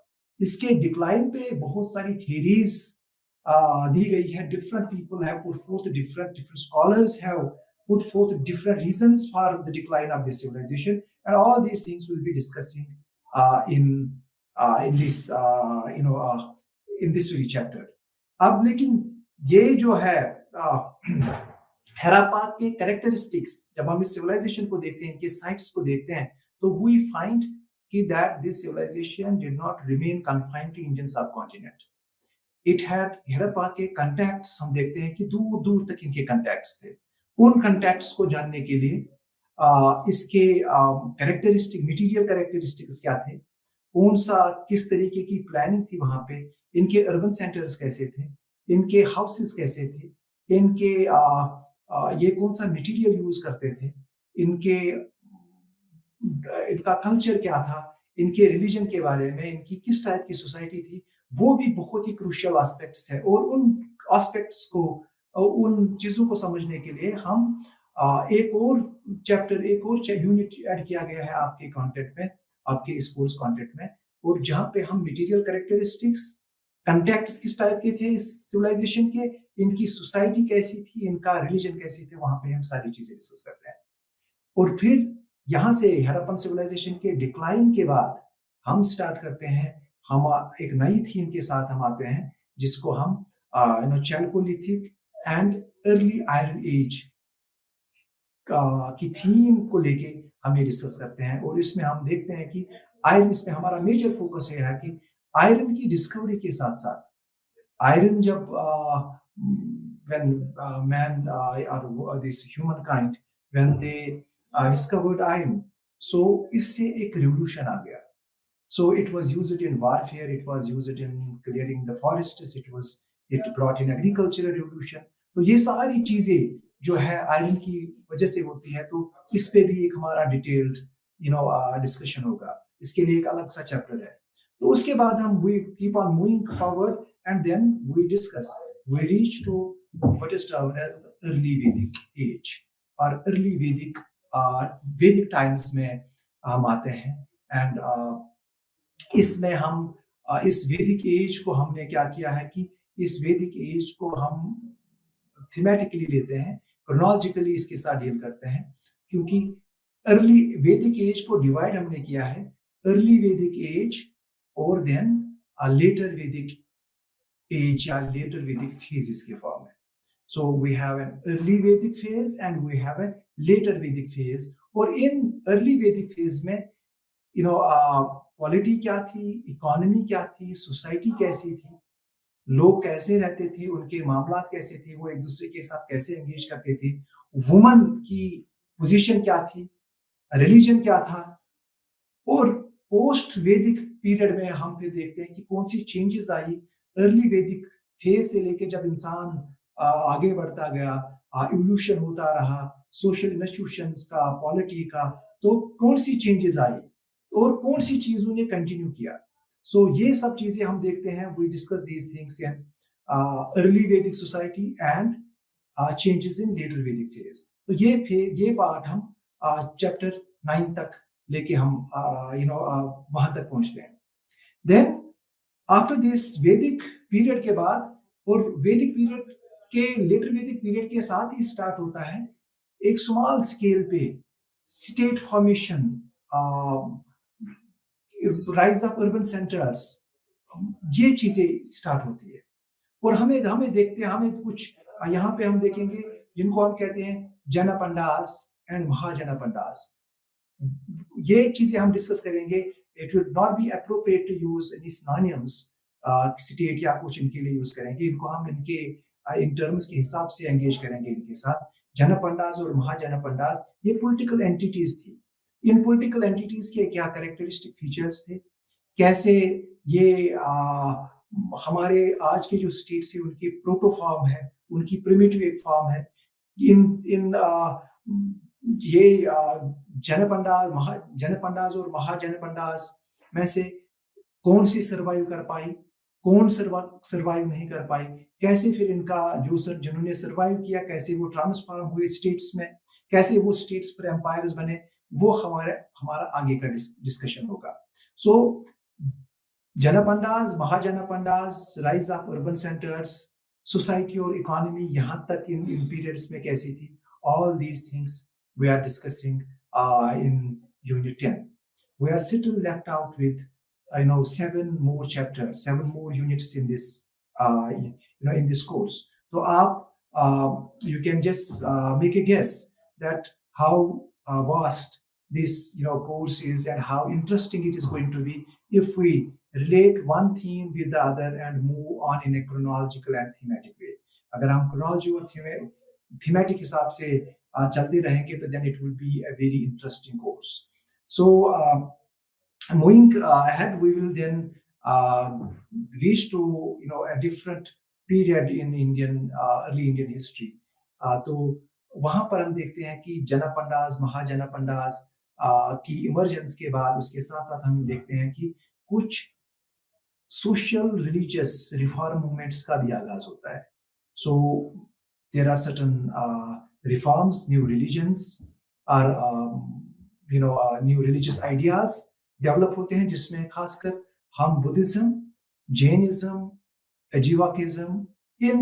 इसके डिक्लाइन पे बहुत सारी थियरीज दी गई है। Different people have put forth, different scholars have put forth different reasons for the decline of this civilization, and all these things will be discussing in this in this very chapter. अब लेकिन ये जो है हड़प्पा के characteristics, जब हम इस civilisation को देखते हैं, इनके साइट्स को देखते हैं, तो we find that this civilization did not remain confined to Indian subcontinent. It had Harappa के contacts, हम देखते हैं कि दूर दूर तक इनके contacts थे। उन contacts को जानने के लिए इसके कैरेक्टरिस्टिक, मटीरियल कैरेक्टरिस्टिक्स क्या थे, कौन सा, किस तरीके की प्लानिंग थी वहां पे, इनके अर्बन सेंटर्स कैसे थे, इनके हाउसेस कैसे थे, इनके ये कौन सा मटीरियल यूज करते थे, इनका कल्चर क्या था, इनके रिलीजन के बारे में, इनकी किस टाइप की सोसाइटी थी, वो भी बहुत ही क्रूशियल एस्पेक्ट्स है। और उन एस्पेक्ट्स को, उन चीजों को समझने के लिए हम एक और चैप्टर, एक और यूनिट ऐड किया गया है आपके कंटेंट में, आपके इस कोर्स कंटेंट में, और जहां पे हम मटेरियल कैरेक्टरिस्टिक्स, कंटेक्ट्स किस टाइप के थे इस सिविलाइजेशन के, इनकी सोसाइटी कैसी थी, इनका रिलीजन कैसी थे, वहां पे हम सारी चीजें डिस्कस करते हैं। और फिर यहाँ से हड़प्पन सिविलाइजेशन के डिक्लाइन के बाद हम स्टार्ट करते हैं, हम एक नई थीम के साथ हम आते हैं, जिसको हम chalcolithic and early iron age की थीम को लेके हम ये डिस्कस करते हैं। और इसमें हम देखते हैं कि आयरन, इसमें हमारा मेजर फोकस ये है कि आयरन की डिस्कवरी के साथ साथ, आयरन जब when man or this humankind, when they discovered iron. So इससे एक revolution आ गया. So it was used in warfare, it was used in clearing the forests, it brought in agricultural revolution. तो ये सारी चीजें जो है आयरन की वजह से होती है, तो इस पे भी एक हमारा डिटेल्ड डिस्कशन होगा. इसके लिए एक अलग सा चैप्टर है. तो उसके बाद हम we keep on moving forward and then we discuss. We reach to what is termed as the early Vedic age और early Vedic times में हम आते हैं. एंड इसमें हम इस वैदिक एज को हमने क्या किया है कि इस वैदिक एज को हम थीमेटिकली लेते हैं, क्रोनोलॉजिकली इसके साथ डील करते हैं, क्योंकि अर्ली वैदिक एज को डिवाइड हमने किया है अर्ली वैदिक एज और देन लेटर वैदिक एज या लेटर वैदिक फेज इसके फॉर्म में. So we have an early Vedic phase and we have a later Vedic phase. और इन अर्ली वैदिक फेज में पॉलिटी क्या थी, इकोनॉमी क्या थी, सोसाइटी कैसी थी, लोग कैसे रहते थे, उनके मामलात कैसे थे, वो एक दूसरे के साथ कैसे एंगेज करते थे, वुमन की पोजीशन क्या थी, रिलीजन क्या था. और पोस्ट वैदिक पीरियड में हम फिर देखते हैं कि कौन सी चेंजेस आई अर्ली वैदिक फेज से लेके जब इंसान आगे बढ़ता गया, इवोल्यूशन होता रहा सोशल इंस्टीट्यूशंस का, पॉलिटी का, तो कौन सी चेंजेस आई और कौन सी चीजों ने कंटिन्यू किया. सो ये सब चीजें हम देखते हैं. We discuss these things in early Vedic society and changes in later Vedic phase. तो ये पार्ट हम चैप्टर 9 तक लेके हम वहां तक पहुंचते हैं. देन आफ्टर दिस वैदिक पीरियड के बाद, और वैदिक पीरियड के लेटर वैदिक पीरियड के साथ ही स्टार्ट होता है एक स्मॉल स्केल पे state formation, rise of urban centres, ये चीजें स्टार्ट होती है. और हमें देखते हैं, हमें कुछ यहाँ पे हम देखेंगे जिनको हम कहते हैं जनपंडास एंड महाजनपंडास. ये चीजें हम डिस्कस करेंगे. It will not be appropriate to use any synonyms state या कुछ इनके लिए यूज करेंगे. इनको हम इनके इन टर्म्स के हिसाब से एंगेज करेंगे इनके साथ. जनपंडास और महाजनपंडास ये पॉलिटिकल एंटिटीज थी. इन पॉलिटिकल एंटिटीज के क्या कैरेक्टरिस्टिक फीचर्स थे, कैसे ये हमारे आज के जो स्टेट्स है उनकी प्रोटो फॉर्म है, उनकी प्रिमिटिव एक फॉर्म है. ये जनपंडास और महाजनपंडास में से कौन सी सर्वाइव कर पाई, कौन सर्वाइव नहीं कर पाई, कैसे फिर इनका जिन्होंने सर्वाइव किया कैसे वो ट्रांसफॉर्म हुए स्टेट्स में, कैसे वो स्टेट्स पर एम्पायर्स बने, वो हमारा आगे का डिस्कशन होगा. So janapadas, mahajanapadas, rise of urban centres, society और इकोनॉमी यहाँ तक इन पीरियड्स में कैसी थी, all these things we are discussing in unit 10. We are still left out with 7 more chapters, 7 more units in this in this course. So you can just make a guess that how vast this course is and how interesting it is going to be if we relate one theme with the other and move on in a chronological and thematic way. अगर हम chronology और thematic हिसाब से चलते रहेंगे तो then it will be a very interesting course. So moving ahead, we will then reach to a different period in early Indian history. तो वहां पर हम देखते हैं कि जनपंडास, महाजनपंडास की इमर्जेंस के बाद उसके साथ साथ हम देखते हैं कि कुछ सोशल रिलीजियस रिफॉर्म मूवमेंट्स का भी आगाज होता है. So there are certain reforms, new religions और न्यू रिलीजियस आइडियाज डेवलप होते हैं, जिसमें खासकर हम बुद्धिज्म, जैनिज्म, अजीवाकिज्म, इन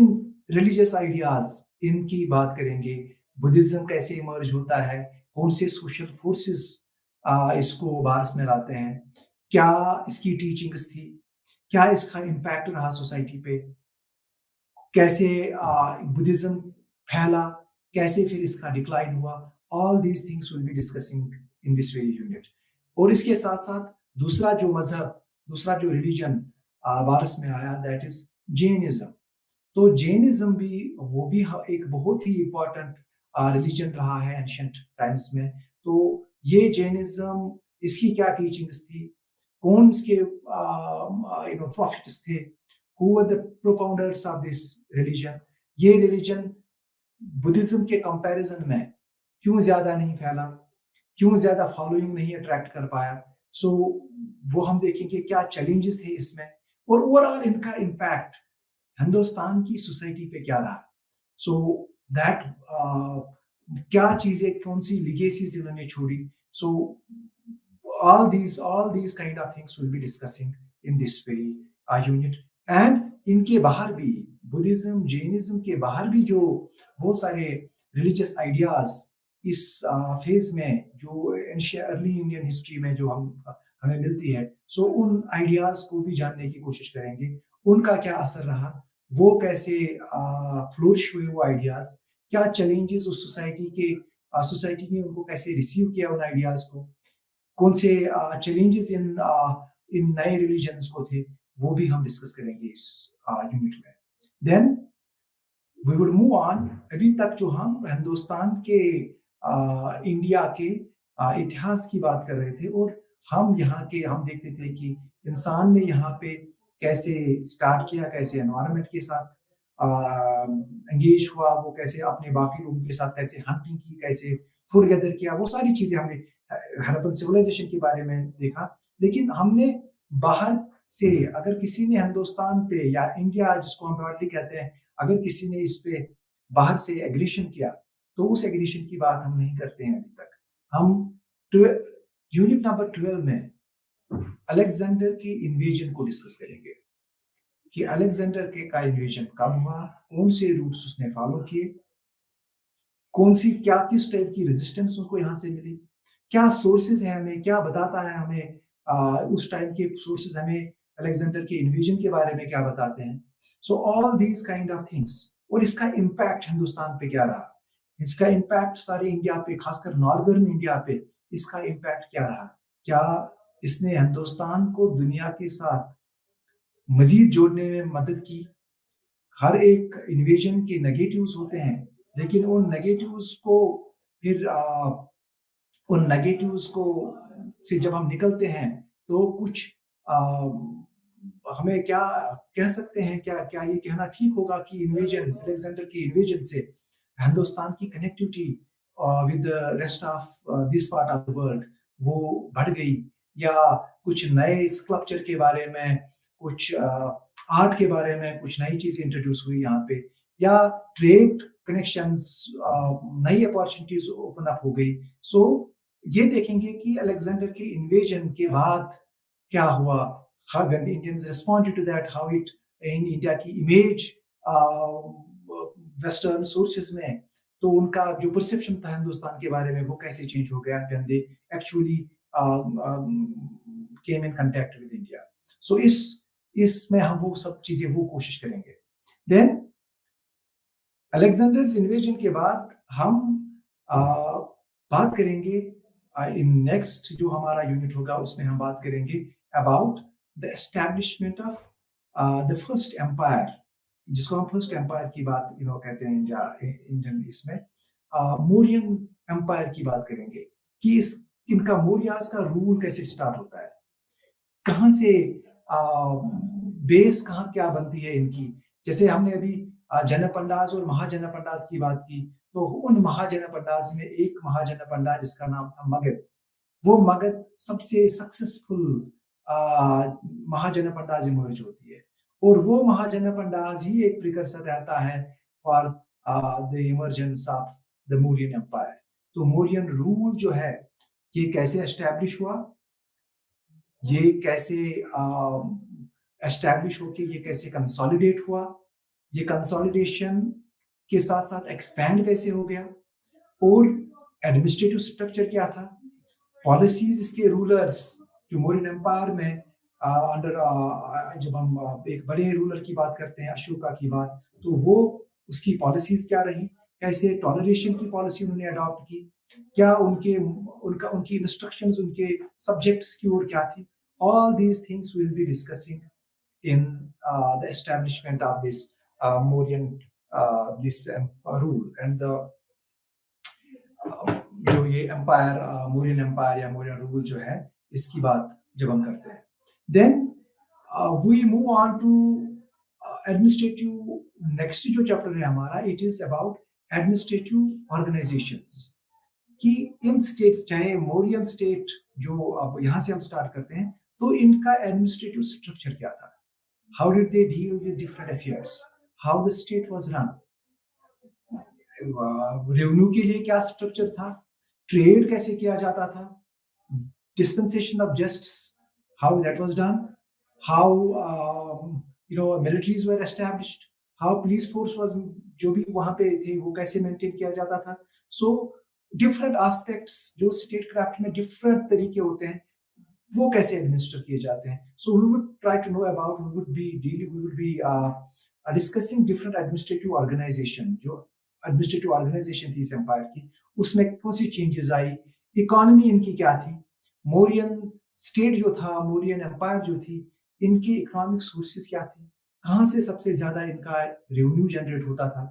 रिलीजियस आइडियाज इनकी बात करेंगे. बुद्धिज्म कैसे इमर्ज होता है, कौन से सोशल फोर्सेस इसको बारस में लाते हैं, क्या इसकी टीचिंग्स थी, क्या इसका इम्पैक्ट रहा सोसाइटी पे, कैसे बुद्धिज्म फैला, कैसे फिर इसका डिक्लाइन हुआ. All these things will be discussing in this very unit. और इसके साथ साथ दूसरा जो मजहब, दूसरा जो रिलीजन बारस में आया, दैट इज जैनिज्म. तो जैनिज्म भी वो भी एक बहुत ही इम्पोर्टेंट रिलीजन रहा है एंशिएंट टाइम्स में. तो ये जैनिज्म, इसकी क्या टीचिंग्स थी, कौन इसके प्रॉफिट्स थे, who were the propounders of this religion, ये रिलीजन बुद्धिज्म के कंपैरिजन में क्यों ज्यादा नहीं फैला, क्यों ज्यादा फॉलोइंग नहीं अट्रैक्ट कर पाया। सो वो हम देखेंगे क्या चैलेंजेस थे इसमें, और ओवरऑल इनका इम्पैक्ट हिंदुस्तान की सोसाइटी पे क्या रहा। सो दैट क्या चीजें, कौन सी लिगेसीज इन्होंने छोड़ी। सो all these kind of things we'll be discussing in this very unit। and इनके बाहर भी, बुद्धिज्म जैनिज्म के बाहर भी जो बहुत सारे रिलीजियस आइडियाज इस फेज में जो अर्ली इंडियन हिस्ट्री में जो हमें मिलती है, सो उन आइडियाज को भी जानने की कोशिश करेंगे, उनका क्या असर रहा, वो कैसे फ्लोरिश हुए वो आइडियाज, क्या चैलेंजेस उस सोसाइटी ने उनको कैसे रिसीव किया उन आइडियाज को, कौन से चैलेंजेस इन नए रिलीजन्स को थे, वो भी हम डिस्कस करेंगे इस यूनिट में। Then we would move on. अभी तक जो हम हिंदुस्तान के इंडिया के इतिहास की बात कर रहे थे, और हम देखते थे कि इंसान ने यहाँ पे कैसे स्टार्ट किया, कैसे एनवायरनमेंट के साथ एंगेज हुआ, वो कैसे अपने बाकी लोगों के साथ कैसे हंटिंग की, कैसे फूड गैदर किया, वो सारी चीजें हमने हड़प्पन सिविलाइजेशन के बारे में देखा। लेकिन हमने बाहर से, अगर किसी ने हिंदुस्तान पे या इंडिया जिसको हम ब्रॉडली कहते हैं, अगर किसी ने इस पे बाहर से एग्रेशन किया, तो उस एग्रेशन की बात हम नहीं करते हैं अभी तक। हम यूनिट नंबर 12 में अलेक्जेंडर के इन्वेजन को डिस्कस करेंगे कि अलेक्जेंडर के का इन्वेजन कब हुआ, कौन से रूट्स उसने फॉलो किए, कौन सी किस टाइप की रेजिस्टेंस उनको यहाँ से मिली, क्या सोर्सेज है, हमें क्या बताता है, हमें उस टाइम के सोर्सेज हमें अलेक्जेंडर के इन्वेजन के बारे में क्या बताते हैं। So all these kind of things, और इसका इम्पैक्ट हिंदुस्तान पे क्या रहा, इसका इम्पैक्ट सारे इंडिया पे, खासकर नॉर्दर्न इंडिया पे इसका इम्पैक्ट क्या रहा, क्या इसने हिंदुस्तान को दुनिया के साथ मजीद जोड़ने में मदद की। हर एक इन्वेजन के नेगेटिव्स होते हैं, लेकिन उन नेगेटिव्स को फिर उन नेगेटिव्स को से जब हम निकलते हैं, तो कुछ हमें क्या कह सकते हैं, क्या ये कहना ठीक होगा कि इन्वेजन, अलेक्जेंडर के इन्वेजन से हिंदुस्तान की connectivity with the rest of this part of the world वो बढ़ गई, या कुछ नए स्कल्पचर के बारे में, कुछ आर्ट के बारे में कुछ नई चीजें इंट्रोड्यूस हुई यहाँ पे, या ट्रेड कनेक्शंस, नई अपॉर्चुनिटीज ओपन अप हो गई। सो ये देखेंगे कि अलेक्जेंडर के इन्वेजन के बाद क्या हुआ, how when the Indians responded to that, how it in India की इमेज वेस्टर्न सोर्सेज में, तो उनका जो परसेप्शन था हिंदुस्तान के बारे में वो कैसे चेंज हो गया when they actually came in contact with India। so इसमें हम वो सब चीजें वो कोशिश करेंगे। देन अलेक्जेंडर्स इन्वेजन के बाद हम बात करेंगे, इन नेक्स्ट जो हमारा यूनिट होगा उसमें हम बात करेंगे about the establishment of the first empire, जिसको हम फर्स्ट एम्पायर की बात कहते हैं इंडियन इसमें, मौर्यन एम्पायर की बात करेंगे कि इनका मौर्यास का रूल कैसे स्टार्ट होता है, कहाँ से बेस कहाँ क्या बनती है इनकी। जैसे हमने अभी जनपंडाज और महाजनपंडाज की बात की, तो उन महाजनपंडाज में एक महाजनपंडाज जिसका नाम था मगध, वो मगध सबसे सक्सेसफुल महाजनपंडाज इमर्ज होती है, और वो महाजनपंडाज ही एक प्रिकर्सर रहता है for the emergence of the Mauryan empire. तो मौर्यन रूल जो है ये कैसे एस्टैब्लिश हुआ, ये कैसे एस्टैब्लिश होके ये कैसे कंसोलिडेट हुआ, ये कंसोलिडेशन के साथ साथ एक्सपैंड कैसे हो गया, और एडमिनिस्ट्रेटिव स्ट्रक्चर क्या था, पॉलिसीज इसके रूलर्स जो मौर्यन एम्पायर में अंडर जब हम एक बड़े रूलर की बात करते हैं, अशोका की बात, तो वो उसकी पॉलिसीज क्या रही, कैसे टॉलरेशन की पॉलिसी उन्होंने अडॉप्ट की, क्या उनकी इंस्ट्रक्शंस उनके सब्जेक्ट्स की ओर क्या थी। All these things we'll be discussing in the establishment of this Mauryan rule, and the जो ये एम्पायर मौर्यन एम्पायर या मौर्यन रूल जो है इसकी बात जब हम करते हैं, then we move on to administrative. Next जो चैप्टर है हमारा, it is about administrative organisations कि इन स्टेट्स, चाहे मौर्यन स्टेट जो अब यहाँ से हम स्टार्ट करते हैं, तो इनका एडमिनिस्ट्रेटिव स्ट्रक्चर क्या था, how did they deal with different affairs, how the state was run, revenue के लिए क्या स्ट्रक्चर था, ट्रेड कैसे किया जाता था, dispensation of justice, how that was done, how militaries were established, how police force was, जो भी वहां पे थे वो कैसे मेंटेन किया जाता था। सो डिफरेंट एस्पेक्ट्स जो स्टेट क्राफ्ट में डिफरेंट तरीके होते हैं वो कैसे एडमिनिस्टर किए जाते हैं। So we would try to know about, we would be discussing different administrative organisation, जो एडमिनिस्ट्रेटिव ऑर्गेनाइजेशन थी इस एम्पायर की, उसमें कौन सी चेंजेस आई, इकोनॉमी इनकी क्या थी, मौर्यन स्टेट जो था, मौर्यन एम्पायर जो थी, इनकी इकोनॉमिक सोर्सेज क्या थे, कहाँ से सबसे ज्यादा इनका रेवेन्यू जनरेट होता था,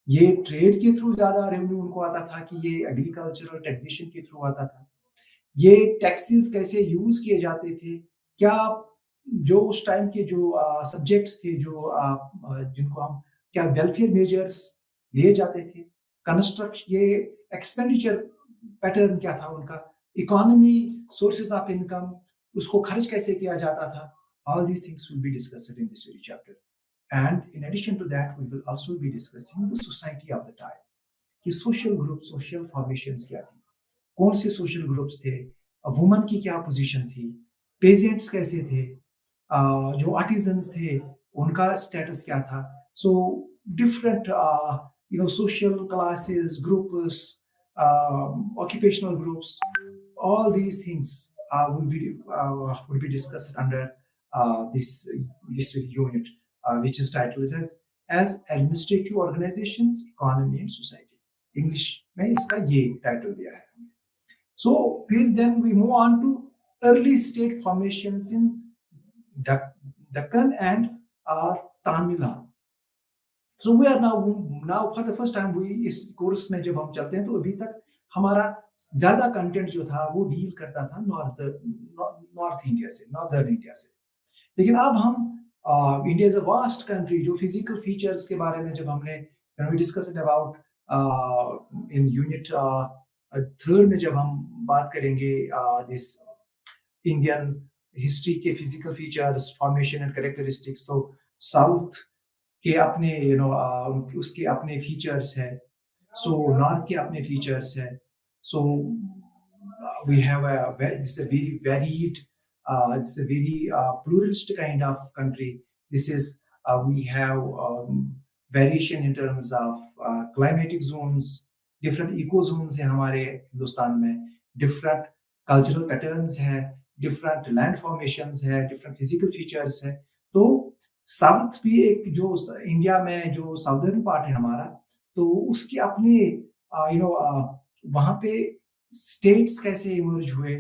ये ट्रेड के थ्रू ज्यादा रेवेन्यू उनको आता था कि ये एग्रीकल्चरल टैक्सेशन के थ्रू आता था, ये टैक्सेस कैसे यूज किए जाते थे, क्या जो उस टाइम के जो सब्जेक्ट्स थे, जो जिनको हम क्या वेलफेयर मेजर्स लिए जाते थे, कंस्ट्रक्ट ये एक्सपेंडिचर पैटर्न क्या था उनका, इकोनॉमी, सोर्सेज ऑफ इनकम, उसको खर्च कैसे किया जाता था। All these things will be discussed in this very chapter. And in addition to that, we will also be discussing the society of the time. कि social groups, social formations क्या थी, कौन से social groups थे, woman की क्या position थी, pageants कैसे थे, जो आर्टिजन्स थे उनका स्टेटस क्या था। So different social classes, groups, occupational groups, all these things will be discussed under this unit, which is titled as administrative organizations, economy and society. English में इसका ये टाइटल दिया है। So then we move on to early state formations in Deccan and Tamil Nadu. So we are now for the first time, we इस course में जब हम चलते हैं तो अभी तक हमारा ज्यादा कंटेंट जो था वो डील करता था नॉर्थ इंडिया से, नॉर्दर्न इंडिया से। लेकिन अब हम India is a vast country, जो फिजिकल फीचर्स के बारे में जब हमने we discussed about in unit third में जब हम बात करेंगे दिस इंडियन हिस्ट्री के physical features, formation and characteristics, तो साउथ के अपने उसके अपने फीचर्स है, सो नॉर्थ के अपने फीचर्स है। So we have this a very varied, it's a very pluralistic kind of country. This is we have variation in terms of climatic zones, different eco zones हैं हमारे हिंदुस्तान में, different cultural patterns हैं, different land formations हैं, different physical features हैं। तो south भी एक जो इंडिया में जो साउदर्न पार्ट है हमारा, तो उसके अपने वहाँ पे स्टेट्स कैसे इमर्ज हुए,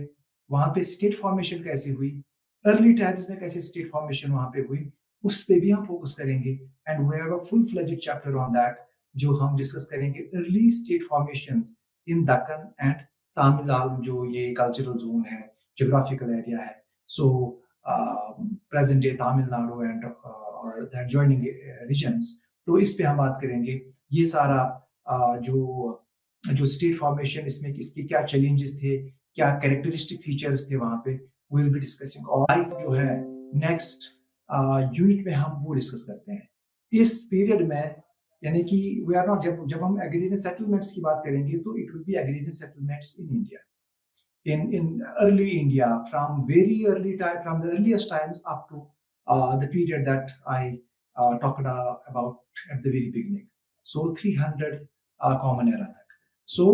वहां पे स्टेट फॉर्मेशन कैसे हुई, अर्ली टाइम्स में कैसे स्टेट फॉर्मेशन वहां पे हुई, उस पे भी हम फोकस करेंगे। And we have a full fledged chapter on that, जो हम डिस्कस करेंगे early state formations in Deccan and Tamil Nadu, जो ये कल्चरल जोन है, ज्योग्राफिकल एरिया है। So present day Tamil Nadu and the adjoining regions, तो इस पे हम बात करेंगे। ये सारा जो स्टेट फॉर्मेशन, इसमें किसके क्या चैलेंजेस थे, क्या कैरेक्टरिस्टिक फीचर्स थे वहां पे, वी विल बी डिस्कसिंग। और लाइफ जो है नेक्स्ट यूनिट में हम वो डिस्कस करते हैं। इस पीरियड में यानी कि वी आर नॉट, जब हम एग्रीरियन सेटलमेंट्स की बात करेंगे तो it will be agrarian settlements in India, in early India, from very early time, from the earliest times up to the period that I talked about at the very beginning. So 300 common era tak. So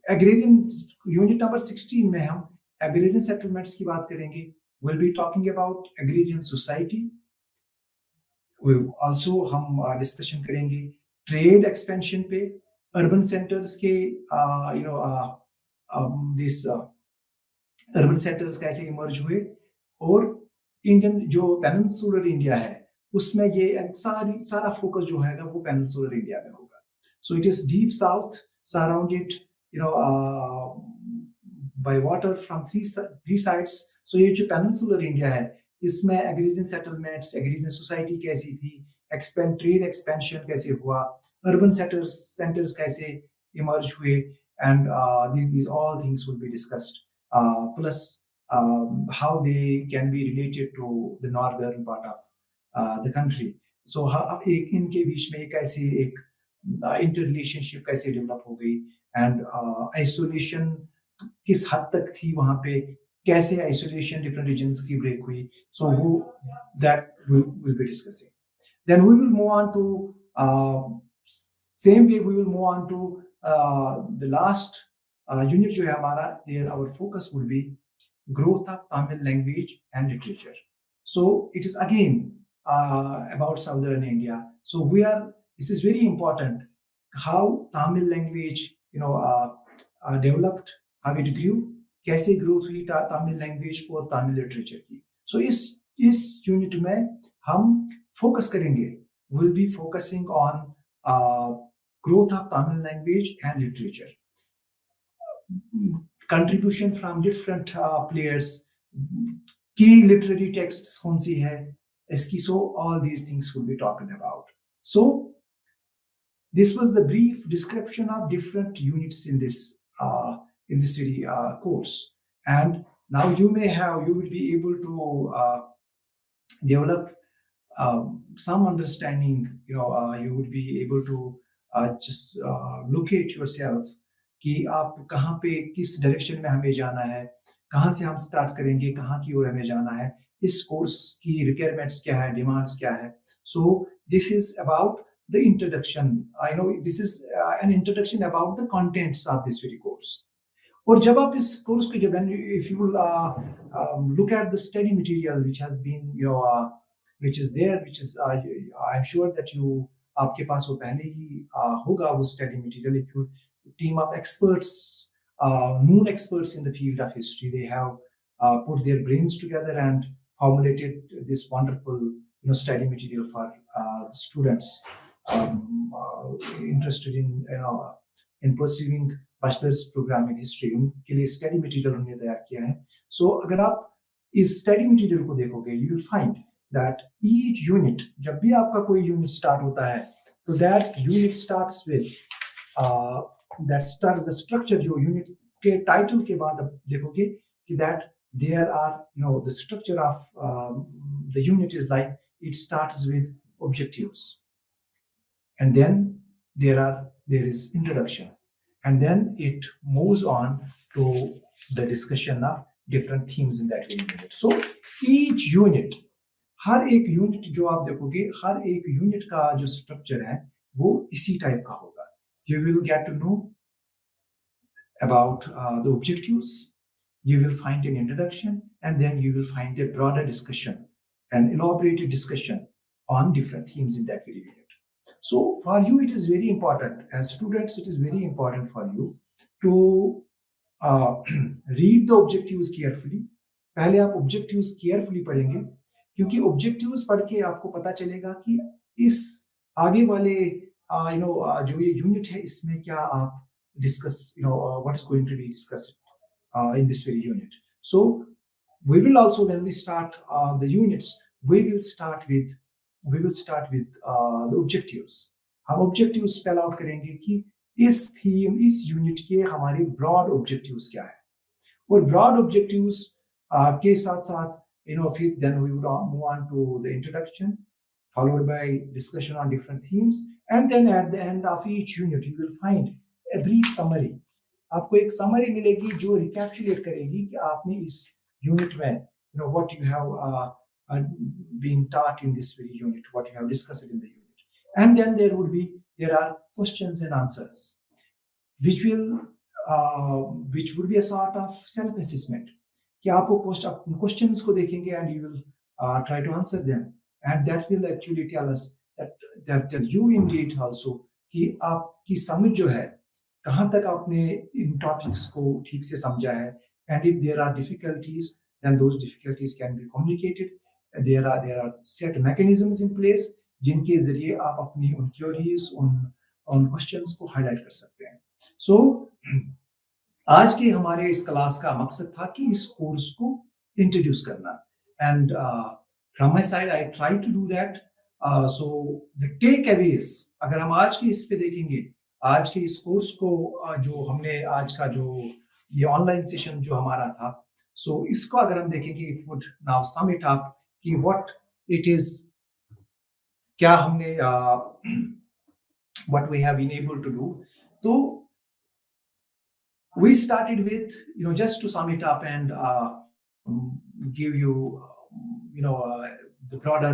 agrarian unit number 16 में हम agrarian settlements की बात करेंगे। Will be talking about agrarian society. Also हम discussion करेंगे trade expansion पे, urban centres के this urban centres कैसे इमर्ज हुए, और इंडियन जो पेनिनसुलर इंडिया है उसमें ये सारा फोकस जो है वो पेनिनसुलर इंडिया में होगा। सो it is deep south, surrounded, you know, by water from three sides. So ये जो peninsular India है, इसमें agrarian settlements, agrarian society कैसी थी, trade expansion कैसे हुआ, urban centers कैसे emerge हुए, and these all things will be discussed. Plus how they can be related to the northern part of the country. So एक इनके बीच में कैसे एक इंटर कैसे डेवलप हो गई, एंड आइसोलेशन किस हद तक थी वहां पे, कैसे आइसोलेशन डिफरेंट रीजन्स की ब्रेक हुई. सो वो that will be discussing. Then we will move on to same way we will move on to the last unit जो है हमारा, there our focus would be growth of Tamil language and literature. So it is again about southern India. So this is very important, how Tamil language, developed, how it grew, कैसे growth हुई Tamil language और Tamil literature की. So इस unit में हम focus करेंगे, we'll be focusing on growth of Tamil language and literature. Contribution from different players, key literary texts कौन सी है इसकी, so all these things will be talking about. So this was the brief description of different units in this course, and now you will be able to develop some understanding. You would be able to just locate yourself कि आप कहाँ पे किस direction में हमें जाना है, कहाँ से हम स्टार्ट करेंगे, कहाँ की ओर हमें जाना है, इस कोर्स की रिक्वायरमेंट्स क्या है, डिमांड्स क्या है. So this is about the introduction. I know this is an introduction about the contents of this very course. और जब आप इस कोर्स को if you look at the study material which has been which is there, which is I am sure that you, आपके पास वो पहले ही होगा वो study material. If you team of experts, known experts in the field of history, they have put their brains together and formulated this wonderful study material for students interested in pursuing bachelor's program in history. उनके लिए study material उन्होंने तैयार किया है. So अगर आप इस study material को देखोगे, you will find that each unit, जब भी आपका कोई unit start होता है, तो that unit starts with that starts the structure. जो यूनिट के टाइटल के बाद आप देखोगे कि that there are the structure of the unit is like, it starts with objectives, and then there is introduction, and then it moves on to the discussion of different themes in that unit. So each unit, हर एक unit जो आप देखोगे, हर एक unit का जो structure है वो इसी टाइप का होगा. You will get to know about the objectives, you will find an introduction, and then you will find a broader discussion, an elaborated discussion on different themes in that very unit. So for you it is very important, as students it is very important for you to read the objectives carefully. पहले आप objectives carefully पढ़ेंगे, क्योंकि objectives पढ़ के आपको पता चलेगा कि इस आगे वाले जो ये यूनिट है इसमें क्या आप discuss, what is going to be discussed in this very unit. So we will also, when we start the units, we will start with the objectives. हम objectives spell out करेंगे कि इस theme, इस unit के हमारे broad objectives क्या है, और broad objectives के साथ साथ फिर then we would move on to the introduction, followed by discussion on different themes, and then at the end of each unit you will find a brief summary. आपको एक summary मिलेगी जो recapitulate करेगी कि आपने इस unit में what you have been taught in this very unit, what you have discussed in the unit. And then there are questions and answers which will be a sort of self assessment, कि आपको questions को देखेंगे and you will try to answer them, and that will actually tell us that you indeed also कि आपकी समझ जो है कहाँ तक आपने इन टॉपिक्स को ठीक से समझा है. And if there are difficulties, then those difficulties can be communicated. There are set mechanisms in place जिनके जरिए आप अपनी उन क्वेरीज, उन क्वेश्चंस को हाईलाइट कर सकते हैं. सो आज के हमारे इस क्लास का मकसद था कि इस कोर्स को इंट्रोड्यूस करना and from my side I try to do that. So the takeaways, अगर हम आज के इस पे देखेंगे, आज के इस कोर्स को जो हमने आज का जो ये ऑनलाइन सेशन जो हमारा था, सो इसको अगर हम देखेंगे, it would now sum it up कि व्हाट इट इज, क्या हमने what we have been able to do. तो we started with, just to sum it up and give you, the broader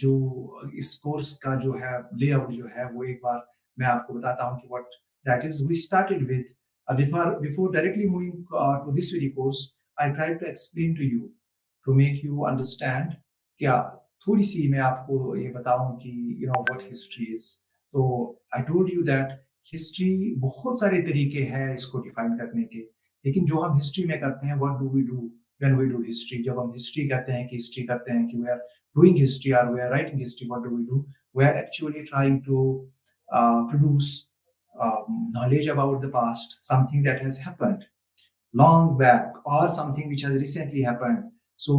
जो इस कोर्स का जो है लेआउट जो है वो एक बार मैं आपको बताता हूँ कि what that is. We started with before directly moving to this very course, I tried to explain to you to make you understand. क्या थोड़ी सी मैं आपको ये बताऊं कि what history is. तो I told you that history बहुत सारे तरीके हैं इसको डिफाइन करने के, लेकिन जो हम हिस्ट्री में करते हैं, what do we do when we do history. जब हम हिस्ट्री कहते हैं कि हिस्ट्री करते हैं कि वी आर डूइंग हिस्ट्री और we are writing history, what do we do? We are actually trying to produce knowledge about the past, something that has happened long back or something which has recently happened. So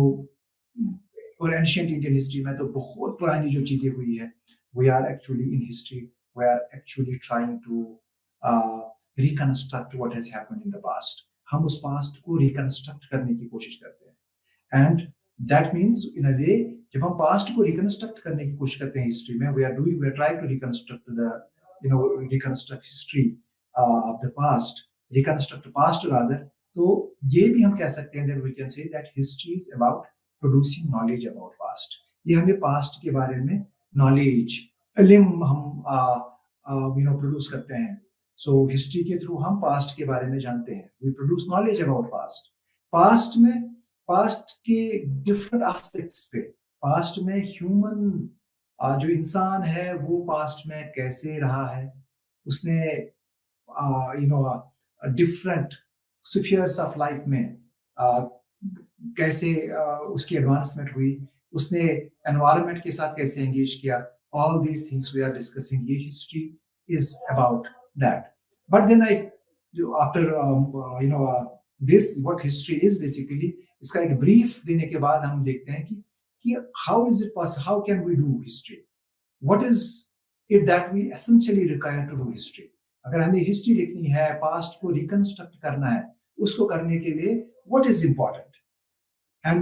और ancient Indian history में तो बहुत पुरानी जो चीजें हुई है, we are actually in history, we are actually trying to reconstruct what has happened in the past. हम उस past को reconstruct करने की कोशिश करते हैं. And that means in a way, जब हम past को reconstruct करने की कोशिश करते हैं history में, we are trying to reconstruct reconstruct history of the past, reconstruct past rather. तो ये भी हम कह सकते हैं that we can say that history is about producing knowledge about past. ये हमें past के बारे में knowledge, इल्म हम प्रोड्यूस करते हैं. सो हिस्ट्री के थ्रू हम पास्ट के बारे में जानते हैं. We produce knowledge about past. Past में, पास्ट के डिफरेंट एस्पेक्ट्स पे, पास्ट में ह्यूमन जो इंसान है वो पास्ट में कैसे रहा है, उसने डिफरेंट स्फीयर्स ऑफ लाइफ में कैसे उसकी एडवांसमेंट हुई, उसने एनवायरनमेंट के साथ कैसे एंगेज किया. All these things we are discussing. Ye history is about that. But then after this, what history is basically, इसका एक brief देने के बाद हम देखते हैं कि how is it possible? How can we do history? What is it that we essentially require to do history? अगर हमें history लिखनी है, past को reconstruct करना है, उसको करने के लिए what is important? And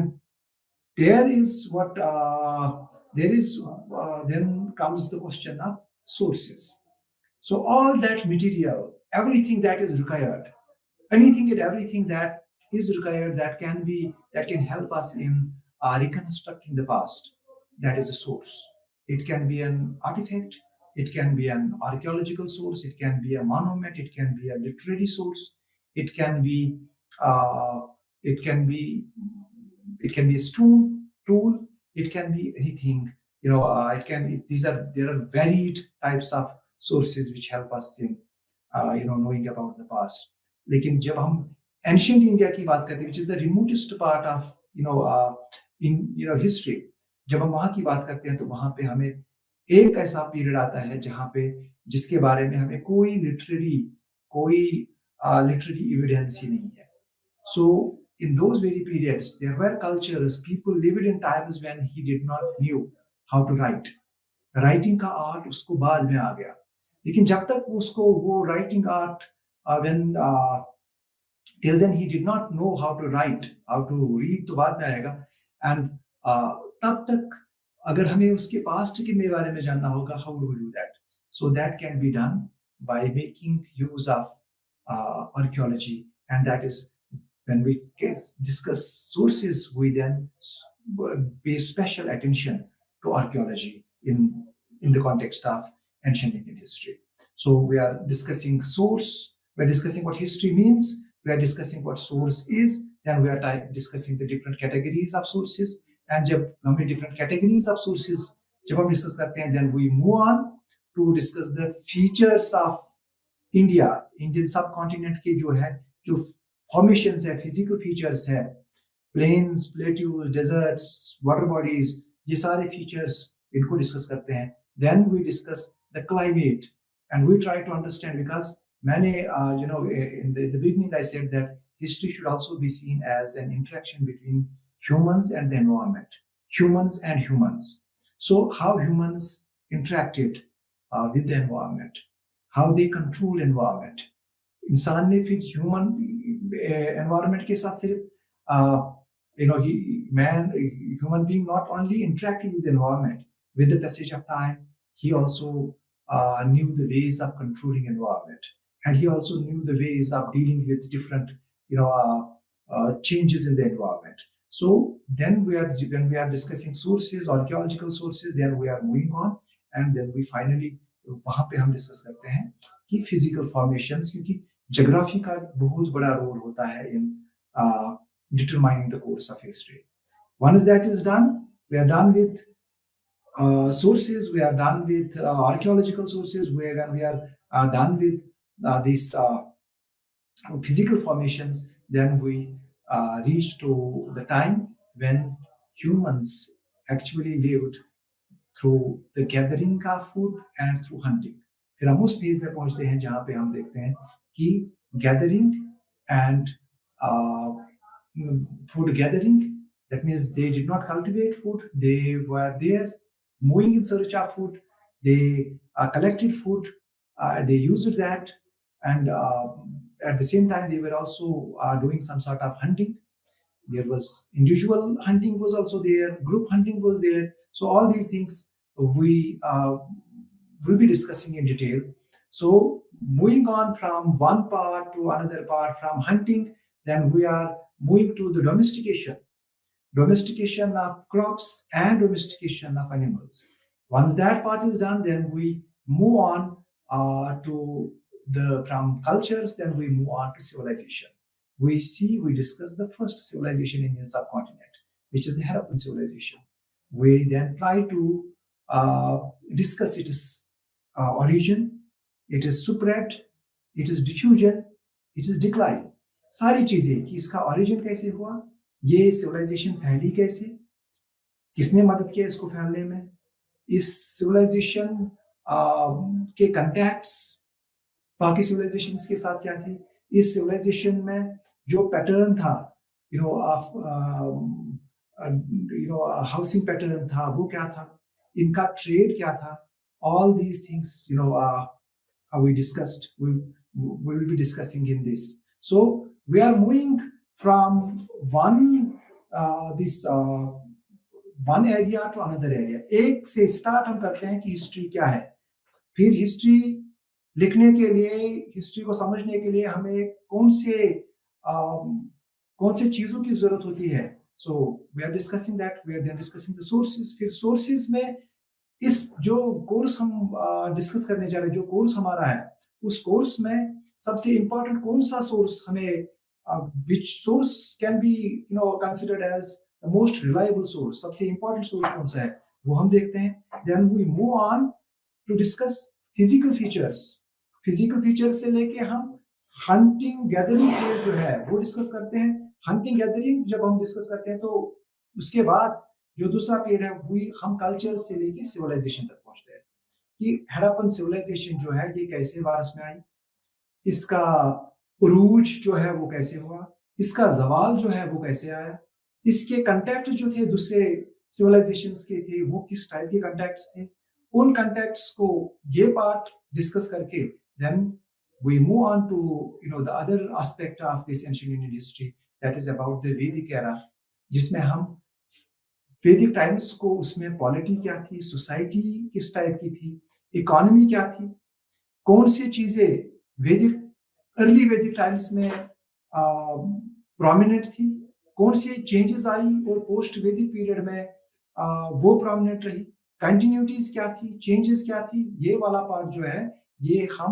there is what then comes the question of sources. So all that material, everything that is required, anything and everything that is required that can help us in reconstructing the past, that is a source. It can be an artifact, it can be an archaeological source, it can be a monument, it can be a literary source, it can be a stone tool, it can be anything. There are varied types of sources which help us in knowing about the past. लेकिन जब हम ancient India की बात करते हैं, which is the remotest part of history, जब हम वहाँ की बात करते हैं तो वहाँ पे हमें एक ऐसा पीरियड आता है जहाँ पे जिसके बारे में हमें कोई लिटरेरी एविडेंस ही नहीं है. So in those very periods, there were cultures, people lived in times when he did not knew how to write. Writing का आर्ट उसको बाद में आ गया, लेकिन जब तक उसको वो writing art when till then he did not know how to write, how to read तो बाद में आएगा. And तब तक अगर हमें उसके पास्ट के बारे में जानना होगा, how do we do that? So that can be done by making use of archaeology, and that is when we discuss sources, we then pay special attention to archaeology in the context of ancient Indian history. So we are discussing source, we are discussing what history means, we are discussing what source is, then we are discussing the different categories of sources. And जब हम different categories of sources जब हम discuss करते हैं, then we move on to discuss the features of India, Indian subcontinent के जो formations है, physical features है, plains, plateaus, deserts, water bodies, ये सारे features इनको discuss करते हैं. Then we discuss the climate and we try to understand, because मैंने in the beginning I said that history should also be seen as an interaction between humans and the environment, humans and humans. So how humans interacted with the environment, how they control environment. इंसान ने फिर human environment के साथ सिर्फ man, human being not only interacted with the environment, with the passage of time, he also knew the ways of controlling environment, and he also knew the ways of dealing with different, changes in the environment. So then when we are discussing sources, archaeological sources, then we are moving on, and then we finally वहां पे हम discuss करते हैं कि physical formations, क्योंकि geography का बहुत बड़ा रोल होता है इन determining the course of history. Once that is done, we are done with sources, we are done with archaeological sources, we are done with these physical formations, then we reach to the time when humans actually lived through the gathering of food and through hunting. फिर हम उस phase में पहुंचते हैं जहां पे हम देखते हैं कि gathering and food gathering, that means they did not cultivate food, they were there moving in search of food, they collected food, they used that, and at the same time they were also doing some sort of hunting. There was individual hunting was also there, group hunting was there. So all these things we will be discussing in detail. So moving on from one part to another part, from hunting, then we are moving to the domestication of crops and domestication of animals. Once that part is done, then we move on to from cultures, then we move on to civilization. We discuss the first civilization in Indian subcontinent, which is the Harappan civilization. We then try to discuss its origin, it is spread, it is diffusion, it is decline. सारी चीजें कि इसका origin कैसे हुआ, ये civilization फैली कैसे, किसने मदद किया इसको फैलने में, इस civilization के contacts बाकी civilizations के साथ क्या थी, इस civilization में जो pattern था, हाउसिंग पैटर्न था वो क्या था, इनका ट्रेड क्या था, all these things we discussed, we will be discussing in this. So we are moving from one area to another area. एक से स्टार्ट हम करते हैं कि हिस्ट्री क्या है, फिर हिस्ट्री लिखने के लिए, हिस्ट्री को समझने के लिए हमें कौन से चीजों की जरूरत होती है. So we are discussing that. We are then discussing the sources. फिर sources में इस जो कोर्स हम डिस्कस करने जा रहे हैं, जो कोर्स हमारा है, उस कोर्स में सबसे इम्पोर्टेंट कौन सा सोर्स हमें, which source can be considered as the most reliable source, सबसे इम्पोर्टेंट सोर्स कौन सा है वो हम देखते हैं. Then we move on to discuss physical features. Physical features से लेके हम हंटिंग गैदरिंग फेज जो है वो डिस्कस करते हैं. हंटिंग गैदरिंग जब हम डिस्कस करते हैं तो उसके बाद जो दूसरा पीरियड है वो हम कल्चर से लेके सिविलाइजेशन तक पहुंचते हैं कि हड़प्पन सिविलाइजेशन जो है ये कैसे वारस में आई, इसका उरूज जो है वो कैसे हुआ, इसका जवाल जो है वो कैसे आया, इसके कंटैक्ट जो थे दूसरे सिविलाइजेशंस के थे वो किस टाइप के कंटैक्ट्स थे. उन कंटैक्ट्स को ये पार्ट डिस्कस करके then we move on to the other aspect of this ancient Indian history, that is about the Vedic era, जिसमें हम वैदिक टाइम्स को, उसमें पॉलिटी क्या थी, सोसाइटी किस टाइप की थी, इकोनॉमी क्या थी, कौन सी चीजें अर्ली वैदिक टाइम्स में प्रोमिनेंट थी, कौन सी चेंजेस आई और पोस्ट वैदिक पीरियड में वो प्रोमिनेंट रही, कंटिन्यूटीज क्या थी, चेंजेस क्या थी. ये वाला पार्ट जो है ये हम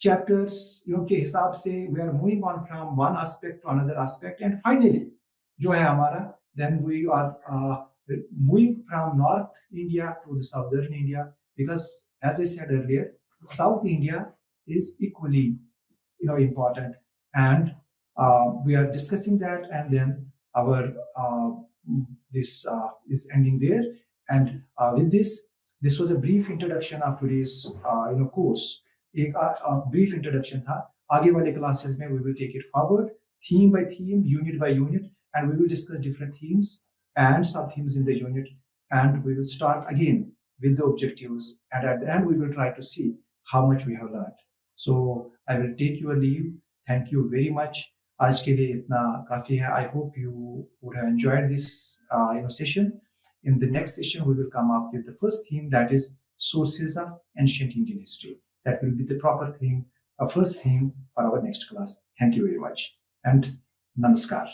चैप्टर्स के हिसाब से we are moving on from one aspect to another aspect, and finally जो है हमारा then we are moving from north India to the southern India, because as I said earlier south India is equally important, and we are discussing that, and then our this is ending there, and with this was a brief introduction of today's course. एक brief introduction था. आगे वाले classes में we will take it forward, theme by theme, unit by unit, and we will discuss different themes and sub-themes in the unit, and we will start again with the objectives, and at the end we will try to see how much we have learned. So I will take your leave. Thank you very much. आज के लिए इतना काफी है. I hope you would have enjoyed this session. In the next session, we will come up with the first theme, that is sources of ancient Indian history. That will be the proper theme, first theme for our next class. Thank you very much and namaskar.